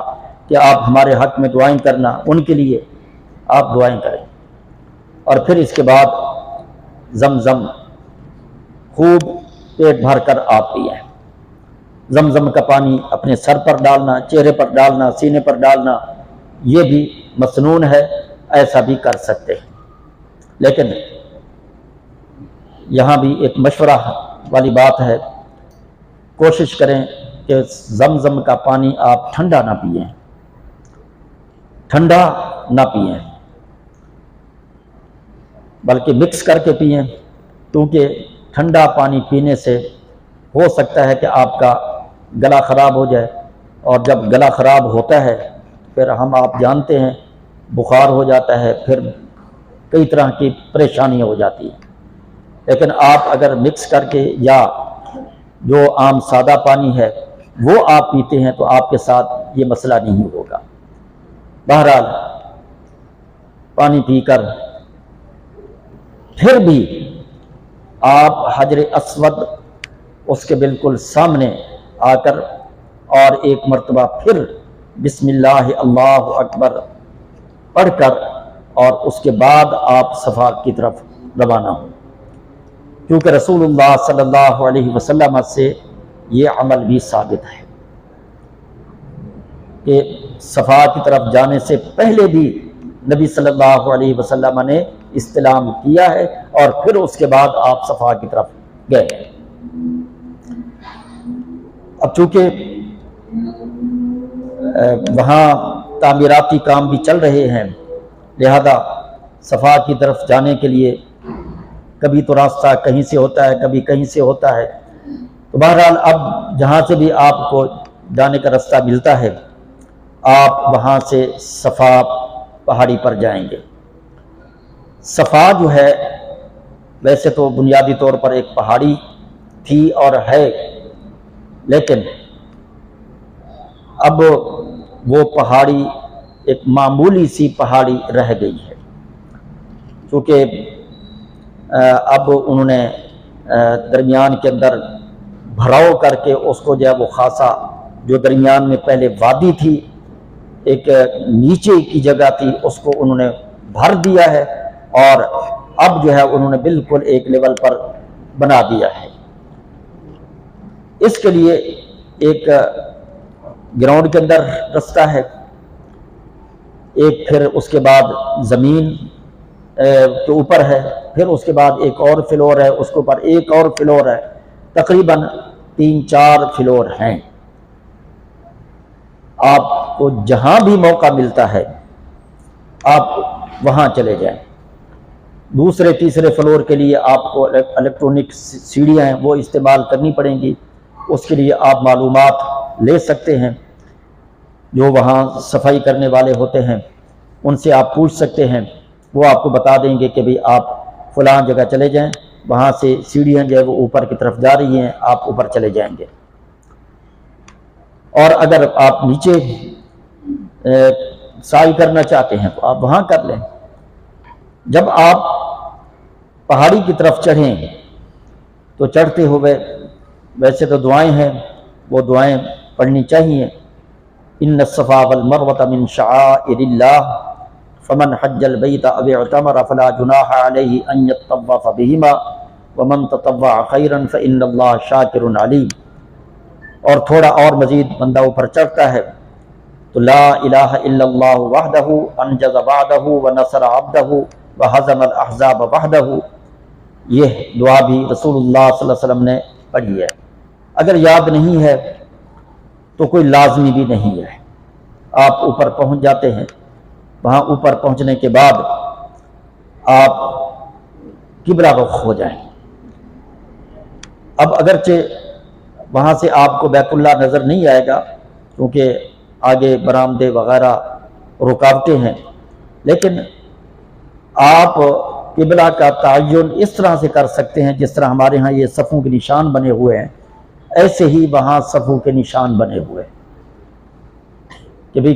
کہ آپ ہمارے حق میں دعائیں کرنا، ان کے لیے آپ دعائیں کریں۔ اور پھر اس کے بعد زمزم خوب پیٹ بھر کر آپ پئیں۔ زمزم کا پانی اپنے سر پر ڈالنا، چہرے پر ڈالنا، سینے پر ڈالنا یہ بھی مسنون ہے، ایسا بھی کر سکتے ہیں، لیکن یہاں بھی ایک مشورہ والی بات ہے، کوشش کریں کہ زمزم کا پانی آپ ٹھنڈا نہ پئیں، ٹھنڈا نہ پئیں، بلکہ مکس کر کے پئیں، کیونکہ ٹھنڈا پانی پینے سے ہو سکتا ہے کہ آپ کا گلا خراب ہو جائے، اور جب گلا خراب ہوتا ہے پھر آپ جانتے ہیں بخار ہو جاتا ہے، پھر کئی طرح کی پریشانیاں ہو جاتی ہیں۔ لیکن آپ اگر مکس کر کے یا جو عام سادہ پانی ہے وہ آپ پیتے ہیں تو آپ کے ساتھ یہ مسئلہ نہیں ہوگا۔ بہرحال پانی پی کر پھر بھی آپ حجر اسود اس کے بالکل سامنے آ کر اور ایک مرتبہ پھر بسم اللہ اللہ اکبر پڑھ کر اور اس کے بعد آپ صفا کی طرف روانہ ہوں، کیونکہ رسول اللہ صلی اللہ علیہ وسلم سے یہ عمل بھی ثابت ہے کہ صفا کی طرف جانے سے پہلے بھی نبی صلی اللہ علیہ وسلم نے استلام کیا ہے اور پھر اس کے بعد آپ صفا کی طرف گئے ہیں۔ اب چونکہ وہاں تعمیراتی کام بھی چل رہے ہیں، لہذا صفا کی طرف جانے کے لیے کبھی تو راستہ کہیں سے ہوتا ہے، کبھی کہیں سے ہوتا ہے، تو بہرحال اب جہاں سے بھی آپ کو جانے کا راستہ ملتا ہے آپ وہاں سے صفا پہاڑی پر جائیں گے۔ صفا جو ہے ویسے تو بنیادی طور پر ایک پہاڑی تھی اور ہے، لیکن اب وہ پہاڑی ایک معمولی سی پہاڑی رہ گئی ہے، کیونکہ اب انہوں نے درمیان کے اندر بھراؤ کر کے اس کو جو ہے وہ خاصا، جو درمیان میں پہلے وادی تھی، ایک نیچے کی جگہ تھی، اس کو انہوں نے بھر دیا ہے اور اب جو ہے انہوں نے بالکل ایک لیول پر بنا دیا ہے۔ اس کے لیے ایک گراؤنڈ کے اندر راستہ ہے، ایک پھر اس کے بعد زمین کے اوپر ہے، پھر اس کے بعد ایک اور فلور ہے، اس کے اوپر ایک اور فلور ہے، تقریباً 3-4 فلور ہیں۔ آپ کو جہاں بھی موقع ملتا ہے آپ وہاں چلے جائیں۔ دوسرے تیسرے فلور کے لیے آپ کو الیکٹرونک سیڑھیاں ہیں وہ استعمال کرنی پڑیں گی، اس کے لیے آپ معلومات لے سکتے ہیں، جو وہاں صفائی کرنے والے ہوتے ہیں ان سے آپ پوچھ سکتے ہیں، وہ آپ کو بتا دیں گے کہ بھئی آپ فلاں جگہ چلے جائیں، وہاں سے سیڑھیاں جو ہے وہ اوپر کی طرف جا رہی ہیں، آپ اوپر چلے جائیں گے۔ اور اگر آپ نیچے سعی کرنا چاہتے ہیں تو آپ وہاں کر لیں۔ جب آپ پہاڑی کی طرف چڑھیں تو چڑھتے ہوئے ویسے تو دعائیں ہیں، وہ دعائیں پڑھنی چاہیے۔ ان الصفا والمروۃ من شعائر اللہ فمن حج البیت او اعتمر فلا جناح علیہ ان یطوف بہما ومن تطوع خیرا فان اللہ شاکر علیم۔ اور تھوڑا اور مزید بندہ اوپر چڑھتا ہے تو لا الہ الا اللہ وحدہ انجز وعدہ ونصر عبدہ وہزم الاحزاب وحدہ، یہ دعا بھی رسول اللہ صلی اللہ علیہ وسلم نے پڑھی ہے۔ اگر یاد نہیں ہے تو کوئی لازمی بھی نہیں ہے، آپ اوپر پہنچ جاتے ہیں، وہاں اوپر پہنچنے کے بعد آپ قبلہ رخ ہو جائیں۔ اب اگرچہ وہاں سے آپ کو بیت اللہ نظر نہیں آئے گا کیونکہ آگے برآمدے وغیرہ رکاوٹیں ہیں، لیکن آپ قبلہ کا تعین اس طرح سے کر سکتے ہیں جس طرح ہمارے ہاں یہ صفوں کے نشان بنے ہوئے ہیں، ایسے ہی وہاں صفوں کے نشان بنے ہوئے ہیں کہ بھی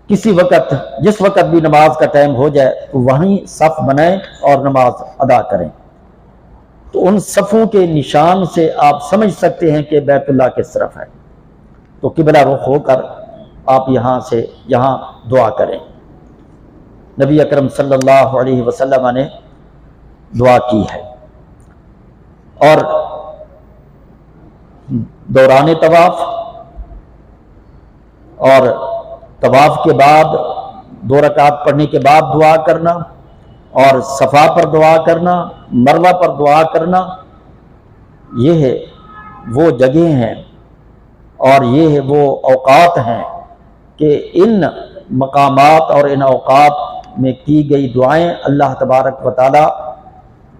کسی وقت جس وقت بھی نماز کا ٹائم ہو جائے تو وہیں صف بنائیں اور نماز ادا کریں۔ تو ان صفوں کے نشان سے آپ سمجھ سکتے ہیں کہ بیت اللہ کس طرف ہے، تو قبلہ رخ ہو کر آپ یہاں دعا کریں۔ نبی اکرم صلی اللہ علیہ وسلم نے دعا کی ہے۔ اور دوران طواف اور طواف کے بعد 2 رکعت پڑھنے کے بعد دعا کرنا، اور صفا پر دعا کرنا، مروہ پر دعا کرنا، یہ ہے وہ جگہیں ہیں اور یہ ہے وہ اوقات ہیں کہ ان مقامات اور ان اوقات میں کی گئی دعائیں اللہ تبارک و تعالی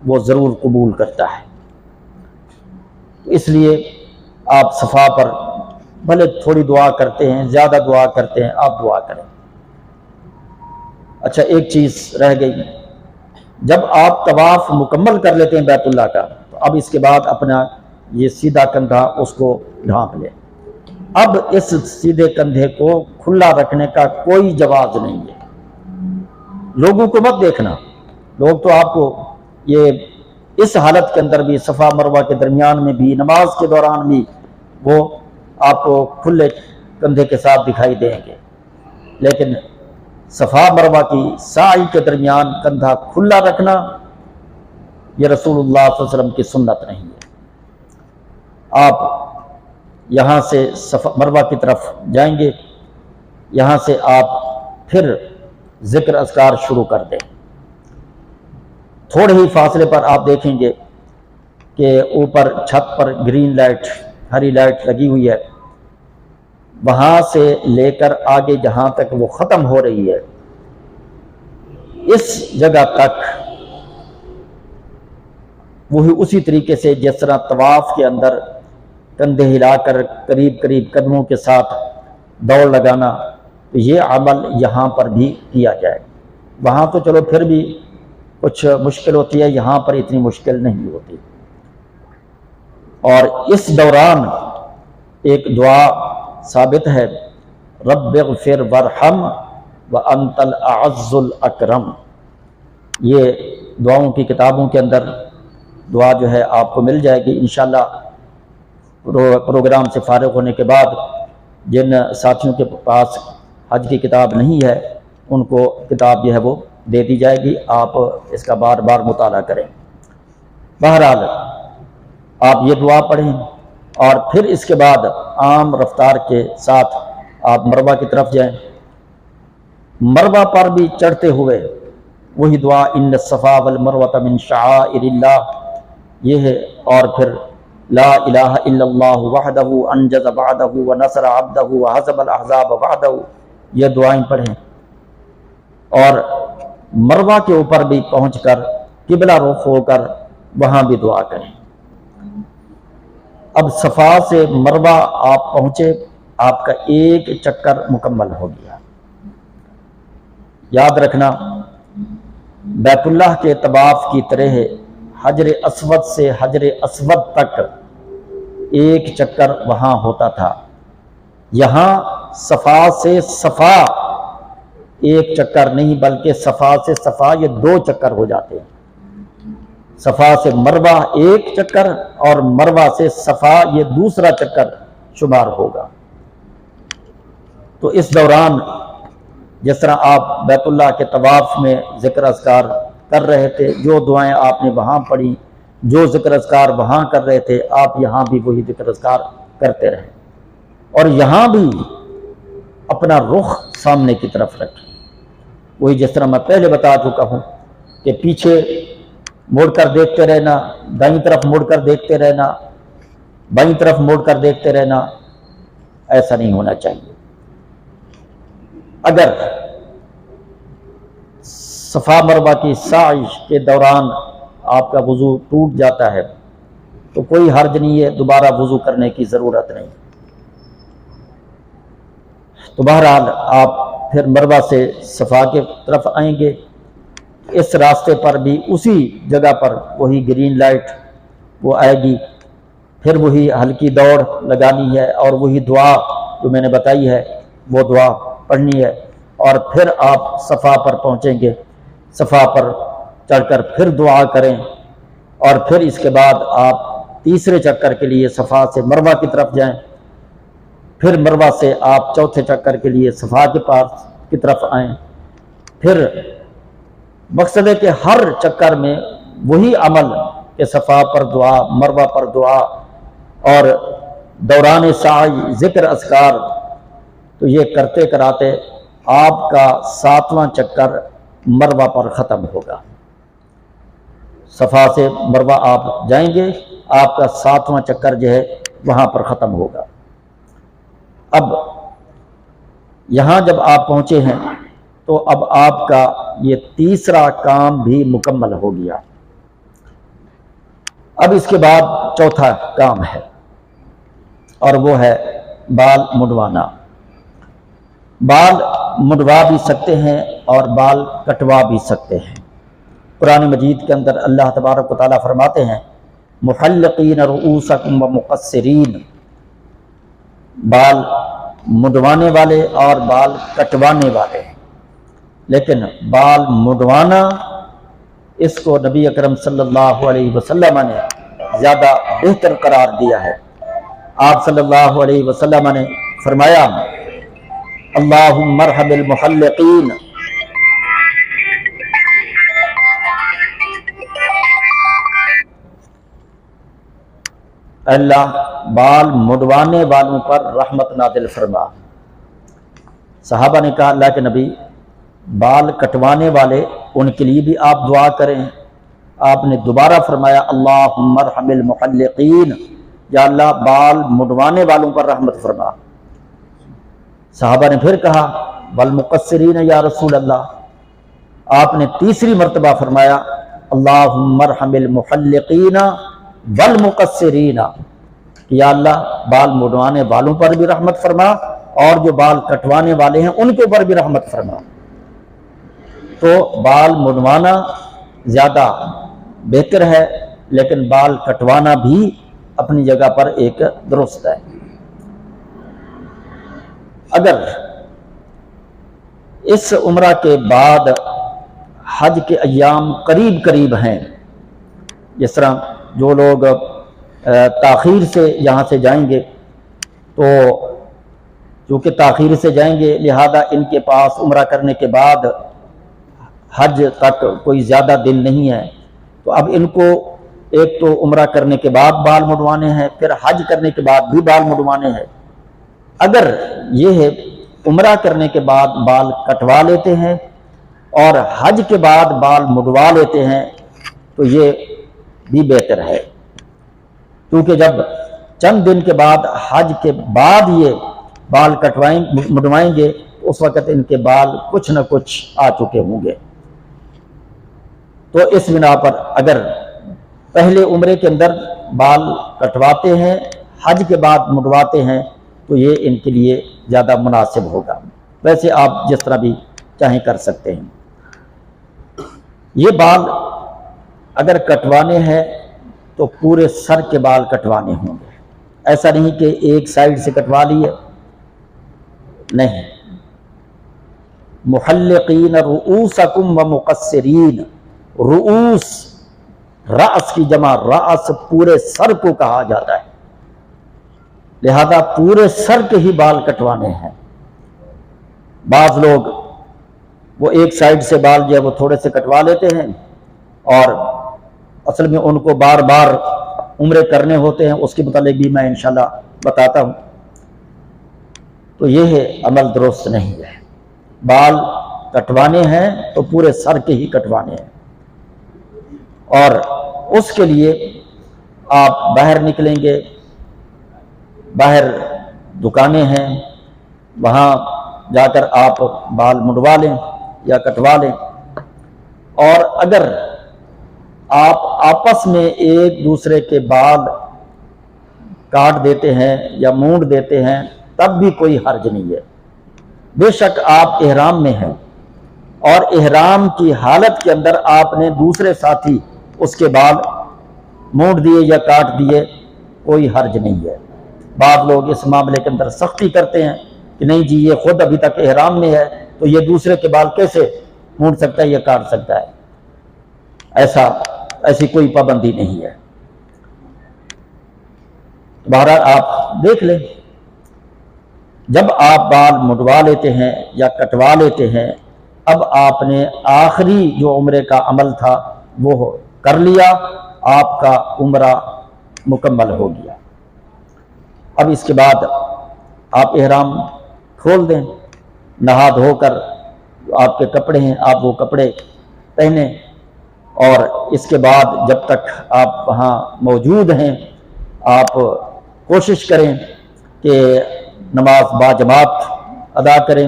وہ ضرور قبول کرتا ہے۔ اس لیے آپ صفا پر بھلے تھوڑی دعا کرتے ہیں، زیادہ دعا کرتے ہیں، آپ دعا کریں۔ اچھا، ایک چیز رہ گئی، جب آپ طواف مکمل کر لیتے ہیں بیت اللہ کا، تو اب اس کے بعد اپنا یہ سیدھا کندھا اس کو ڈھانپ لیں۔ اب اس سیدھے کندھے کو کھلا رکھنے کا کوئی جواز نہیں ہے۔ لوگوں کو مت دیکھنا، لوگ تو آپ کو یہ اس حالت کے اندر بھی، صفا مروہ کے درمیان میں بھی، نماز کے دوران بھی، وہ آپ کو کھلے کندھے کے ساتھ دکھائی دیں گے، لیکن صفا مروہ کی سعی کے درمیان کندھا کھلا رکھنا یہ رسول اللہ صلی اللہ علیہ وسلم کی سنت نہیں ہے۔ آپ یہاں سے مروہ کی طرف جائیں گے، یہاں سے آپ پھر ذکر اذکار شروع کر دیں۔ تھوڑے ہی فاصلے پر آپ دیکھیں گے کہ اوپر چھت پر گرین لائٹ، ہری لائٹ لگی ہوئی ہے، وہاں سے لے کر آگے جہاں تک وہ ختم ہو رہی ہے، اس جگہ تک وہی اسی طریقے سے جس طرح طواف کے اندر کندھے ہلا کر قریب قریب قدموں کے ساتھ دوڑ لگانا، تو یہ عمل یہاں پر بھی کیا جائے۔ وہاں تو چلو پھر بھی کچھ مشکل ہوتی ہے، یہاں پر اتنی مشکل نہیں ہوتی۔ اور اس دوران ایک دعا ثابت ہے، رب اغفر وارحم وانت الاعز الاکرم۔ یہ دعاؤں کی کتابوں کے اندر دعا جو ہے آپ کو مل جائے گی انشاءاللہ۔ پروگرام سے فارغ ہونے کے بعد جن ساتھیوں کے پاس حج کی کتاب نہیں ہے ان کو کتاب جو ہے وہ دے دی جائے گی، آپ اس کا بار بار مطالعہ کریں۔ بہرحال آپ یہ دعا پڑھیں اور پھر اس کے بعد عام رفتار کے ساتھ آپ مروہ کی طرف جائیں۔ مروہ پر بھی چڑھتے ہوئے وہی دعا ان الصفا والمروۃ من شعائر اللہ، یہ ہے، اور پھر لا الہ الا اللہ وحدہ انجز وعدہ ونصر عبدہ وہزم الاحزاب وحدہ، یہ دعائیں پڑھیں۔ اور مروہ کے اوپر بھی پہنچ کر قبلہ رخ ہو کر وہاں بھی دعا کریں۔ اب صفا سے مروہ آپ پہنچے، آپ کا ایک چکر مکمل ہو گیا۔ یاد رکھنا، بیت اللہ کے طواف کی طرح حجر اسود سے حجر اسود تک ایک چکر وہاں ہوتا تھا، یہاں صفا سے صفا ایک چکر نہیں بلکہ صفا سے صفا یہ دو چکر ہو جاتے ہیں۔ صفا سے مروہ ایک چکر اور مروہ سے صفا یہ دوسرا چکر شمار ہوگا۔ تو اس دوران جس طرح آپ بیت اللہ کے طواف میں ذکر اذکار کر رہے تھے، جو دعائیں آپ نے وہاں پڑھی، جو ذکر اذکار وہاں کر رہے تھے، آپ یہاں بھی وہی ذکر اذکار کرتے رہیں، اور یہاں بھی اپنا رخ سامنے کی طرف رکھیں۔ وہی جس طرح میں پہلے بتا چکا ہوں کہ پیچھے مڑ کر دیکھتے رہنا، دائیں طرف مڑ کر دیکھتے رہنا، بائیں طرف مڑ کر دیکھتے رہنا، ایسا نہیں ہونا چاہیے۔ اگر صفا مروہ کی سعی کے دوران آپ کا وضو ٹوٹ جاتا ہے تو کوئی حرج نہیں ہے، دوبارہ وضو کرنے کی ضرورت نہیں۔ تو بہرحال آپ پھر مروہ سے صفا کی طرف آئیں گے، اس راستے پر بھی اسی جگہ پر وہی گرین لائٹ وہ آئے گی، پھر وہی ہلکی دوڑ لگانی ہے اور وہی دعا جو میں نے بتائی ہے وہ دعا پڑھنی ہے، اور پھر آپ صفا پر پہنچیں گے، صفا پر چڑھ کر پھر دعا کریں، اور پھر اس کے بعد آپ تیسرے چکر کے لیے صفا سے مروہ کی طرف جائیں، پھر مروہ سے آپ چوتھے چکر کے لیے صفا کے پاس کی طرف آئیں۔ پھر مقصد ہے کہ ہر چکر میں وہی عمل کہ صفا پر دعا، مروہ پر دعا اور دوران سعی ذکر اذکار، تو یہ کرتے کراتے آپ کا 7واں چکر مروہ پر ختم ہوگا۔ صفا سے مروہ آپ جائیں گے، آپ کا 7واں چکر جو ہے وہاں پر ختم ہوگا۔ اب یہاں جب آپ پہنچے ہیں تو اب آپ کا یہ تیسرا کام بھی مکمل ہو گیا۔ اب اس کے بعد چوتھا کام ہے، اور وہ ہے بال مڈوانا۔ بال مڈوا بھی سکتے ہیں اور بال کٹوا بھی سکتے ہیں۔ قرآن مجید کے اندر اللہ تبارک و تعالیٰ فرماتے ہیں محلقین رؤوسکم ومقصرین، بال مڈوانے والے اور بال کٹوانے والے۔ لیکن بال مڈوانا اس کو نبی اکرم صلی اللہ علیہ وسلم نے زیادہ بہتر قرار دیا ہے۔ آپ صلی اللہ علیہ وسلم نے فرمایا اللہم ارحم المحلقین، اللہ بال مڈوانے والوں پر رحمت نازل فرما۔ صحابہ نے کہا اللہ کے نبی بال کٹوانے والے ان کے لیے بھی آپ دعا کریں۔ آپ نے دوبارہ فرمایا اللہم ارحم المحلقین، یا اللہ بال مڈوانے والوں پر رحمت فرما۔ صحابہ نے پھر کہا والمقصرین یا رسول اللہ، آپ نے تیسری مرتبہ فرمایا اللہم ارحم المحلقین والمقصرین، یا اللہ بال مڈوانے والوں پر بھی رحمت فرما اور جو بال کٹوانے والے ہیں ان کے اوپر بھی رحمت فرما۔ تو بال مڈوانا زیادہ بہتر ہے، لیکن بال کٹوانا بھی اپنی جگہ پر ایک درست ہے۔ اگر اس عمرہ کے بعد حج کے ایام قریب قریب ہیں، جس طرح جو لوگ تاخیر سے یہاں سے جائیں گے تو چونکہ تاخیر سے جائیں گے لہذا ان کے پاس عمرہ کرنے کے بعد حج تک کوئی زیادہ دن نہیں ہے، تو اب ان کو ایک تو عمرہ کرنے کے بعد بال مڈوانے ہیں، پھر حج کرنے کے بعد بھی بال مڈوانے ہیں۔ اگر یہ ہے عمرہ کرنے کے بعد بال کٹوا لیتے ہیں اور حج کے بعد بال مڈوا لیتے ہیں تو یہ بھی بہتر ہے، کیونکہ جب چند دن کے بعد حج کے بعد یہ بال مڈوائیں گے اس وقت ان کے بال کچھ نہ کچھ آ چکے ہوں گے۔ تو اس بنا پر اگر پہلے عمرے کے اندر بال کٹواتے ہیں حج کے بعد مڈواتے ہیں تو یہ ان کے لیے زیادہ مناسب ہوگا۔ ویسے آپ جس طرح بھی چاہیں کر سکتے ہیں۔ یہ بال اگر کٹوانے ہیں تو پورے سر کے بال کٹوانے ہوں گے، ایسا نہیں کہ ایک سائیڈ سے کٹوا لیے، نہیں۔ محلقین رؤوسکم ومقصرین، رؤوس رأس کی جمع، رأس پورے سر کو کہا جاتا ہے، لہذا پورے سر کے ہی بال کٹوانے ہیں۔ بعض لوگ وہ ایک سائیڈ سے بال جو ہے وہ تھوڑے سے کٹوا لیتے ہیں اور اصل میں ان کو بار بار عمرے کرنے ہوتے ہیں، اس کے متعلق بھی میں انشاءاللہ بتاتا ہوں۔ تو یہ ہے عمل درست نہیں ہے، بال کٹوانے ہیں تو پورے سر کے ہی کٹوانے ہیں، اور اس کے لیے آپ باہر نکلیں گے، باہر دکانیں ہیں وہاں جا کر آپ بال مڈوا لیں یا کٹوا لیں، اور اگر آپ آپس میں ایک دوسرے کے بال کاٹ دیتے ہیں یا مونڈ دیتے ہیں تب بھی کوئی حرج نہیں ہے۔ بے شک آپ احرام میں ہیں اور احرام کی حالت کے اندر آپ نے دوسرے ساتھی اس کے بال مونڈ دیے یا کاٹ دیے، کوئی حرج نہیں ہے۔ بعض لوگ اس معاملے کے اندر سختی کرتے ہیں کہ نہیں جی یہ خود ابھی تک احرام میں ہے تو یہ دوسرے کے بال کیسے مونڈ سکتا ہے یا کاٹ سکتا ہے، ایسی کوئی پابندی نہیں ہے۔ بہرحال آپ دیکھ لیں، جب آپ بال مڈوا لیتے ہیں یا کٹوا لیتے ہیں، اب آپ نے آخری جو عمرے کا عمل تھا وہ کر لیا، آپ کا عمرہ مکمل ہو گیا۔ اب اس کے بعد آپ احرام کھول دیں، نہا دھو کر جو آپ کے کپڑے ہیں آپ وہ کپڑے پہنیں اور اس کے بعد جب تک آپ وہاں موجود ہیں آپ کوشش کریں کہ نماز باجماعت ادا کریں،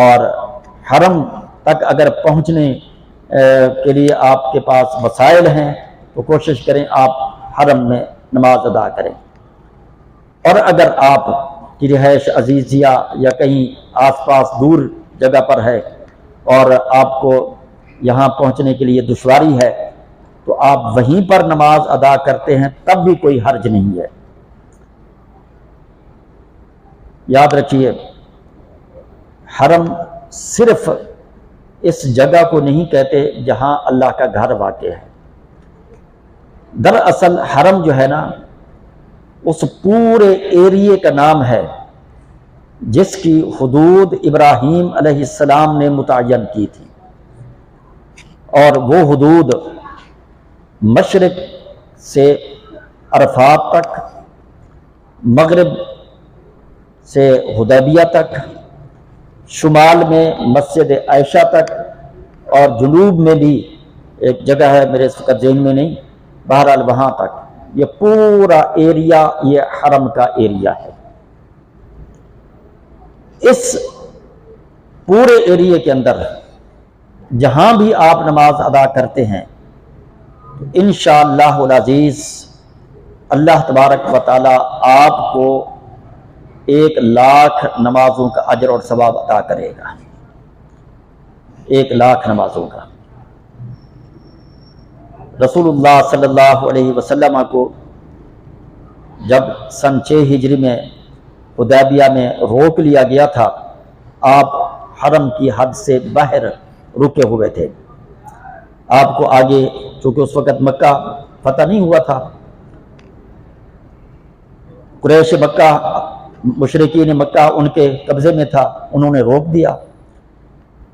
اور حرم تک اگر پہنچنے کے لیے آپ کے پاس وسائل ہیں تو کوشش کریں آپ حرم میں نماز ادا کریں۔ اور اگر آپ کی رہائش عزیزیہ یا کہیں آس پاس دور جگہ پر ہے اور آپ کو یہاں پہنچنے کے لیے دشواری ہے تو آپ وہیں پر نماز ادا کرتے ہیں، تب بھی کوئی حرج نہیں ہے۔ یاد رکھیے، حرم صرف اس جگہ کو نہیں کہتے جہاں اللہ کا گھر واقع ہے۔ دراصل حرم جو ہے نا، اس پورے ایریے کا نام ہے جس کی حدود ابراہیم علیہ السلام نے متعین کی تھی، اور وہ حدود مشرق سے عرفات تک، مغرب سے حدیبیہ تک، شمال میں مسجد عائشہ تک، اور جنوب میں بھی ایک جگہ ہے میرے اس وقت ذہن میں نہیں، بہرحال وہاں تک یہ پورا ایریا یہ حرم کا ایریا ہے۔ اس پورے ایریے کے اندر جہاں بھی آپ نماز ادا کرتے ہیں تو انشاءاللہ العزیز اللہ تبارک و تعالی آپ کو 1,00,000 نمازوں کا اجر اور ثواب عطا کرے گا، 1,00,000 نمازوں کا۔ رسول اللہ صلی اللہ علیہ وسلم کو جب سن 6 ہجری میں حدیبیہ میں روک لیا گیا تھا، آپ حرم کی حد سے باہر رکے ہوئے تھے۔ آپ کو آگے، چونکہ اس وقت مکہ فتح نہیں ہوا تھا، قریش مکہ، مشرکین مکہ ان کے قبضے میں تھا، انہوں نے روک دیا۔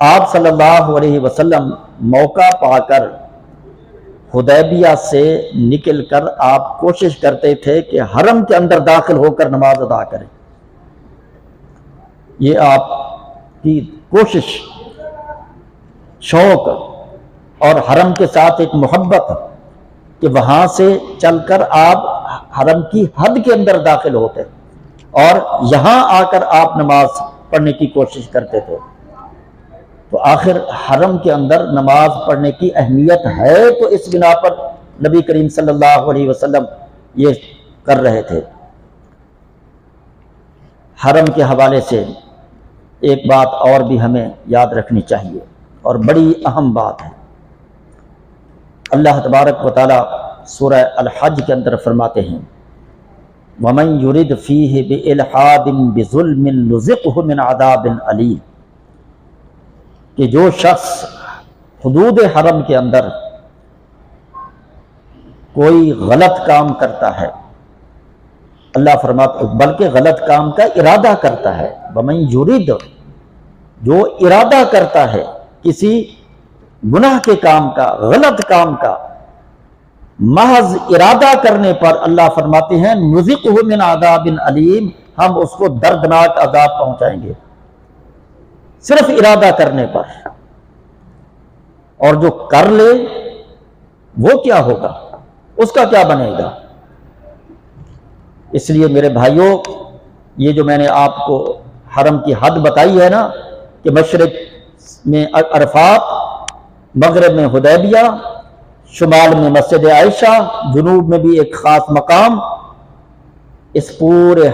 آپ صلی اللہ علیہ وسلم موقع پا کر حدیبیہ سے نکل کر آپ کوشش کرتے تھے کہ حرم کے اندر داخل ہو کر نماز ادا کریں۔ یہ آپ کی کوشش، شوق اور حرم کے ساتھ ایک محبت کہ وہاں سے چل کر آپ حرم کی حد کے اندر داخل ہوتے اور یہاں آ کر آپ نماز پڑھنے کی کوشش کرتے تھے۔ تو آخر حرم کے اندر نماز پڑھنے کی اہمیت ہے تو اس بنا پر نبی کریم صلی اللہ علیہ وسلم یہ کر رہے تھے۔ حرم کے حوالے سے ایک بات اور بھی ہمیں یاد رکھنی چاہیے اور بڑی اہم بات ہے۔ اللہ تبارک و تعالی سورہ الحج کے اندر فرماتے ہیں وَمَن يُرِدْ فِيهِ بِإِلْحَادٍ بِظُلْمٍ نُذِقْهُ مِنْ عَذَابٍ أَلِيمٍ، کہ جو شخص حدود حرم کے اندر کوئی غلط کام کرتا ہے، اللہ فرماتا بلکہ غلط کام کا ارادہ کرتا ہے، وَمَن يُرِدْ، جو ارادہ کرتا ہے کسی گناہ کے کام کا، غلط کام کا، محض ارادہ کرنے پر اللہ فرماتے ہیں نُذِقْهُ مِنْ عَذَابٍ أَلِيمٍ، ہم اس کو دردناک عذاب پہنچائیں گے صرف ارادہ کرنے پر۔ اور جو کر لے وہ کیا ہوگا، اس کا کیا بنے گا؟ اس لیے میرے بھائیوں، یہ جو میں نے آپ کو حرم کی حد بتائی ہے نا کہ مشرق میں عرفات، مغرب میں حدیبیہ، شمال میں مسجد عائشہ، جنوب میں بھی ایک خاص مقام، اس پورے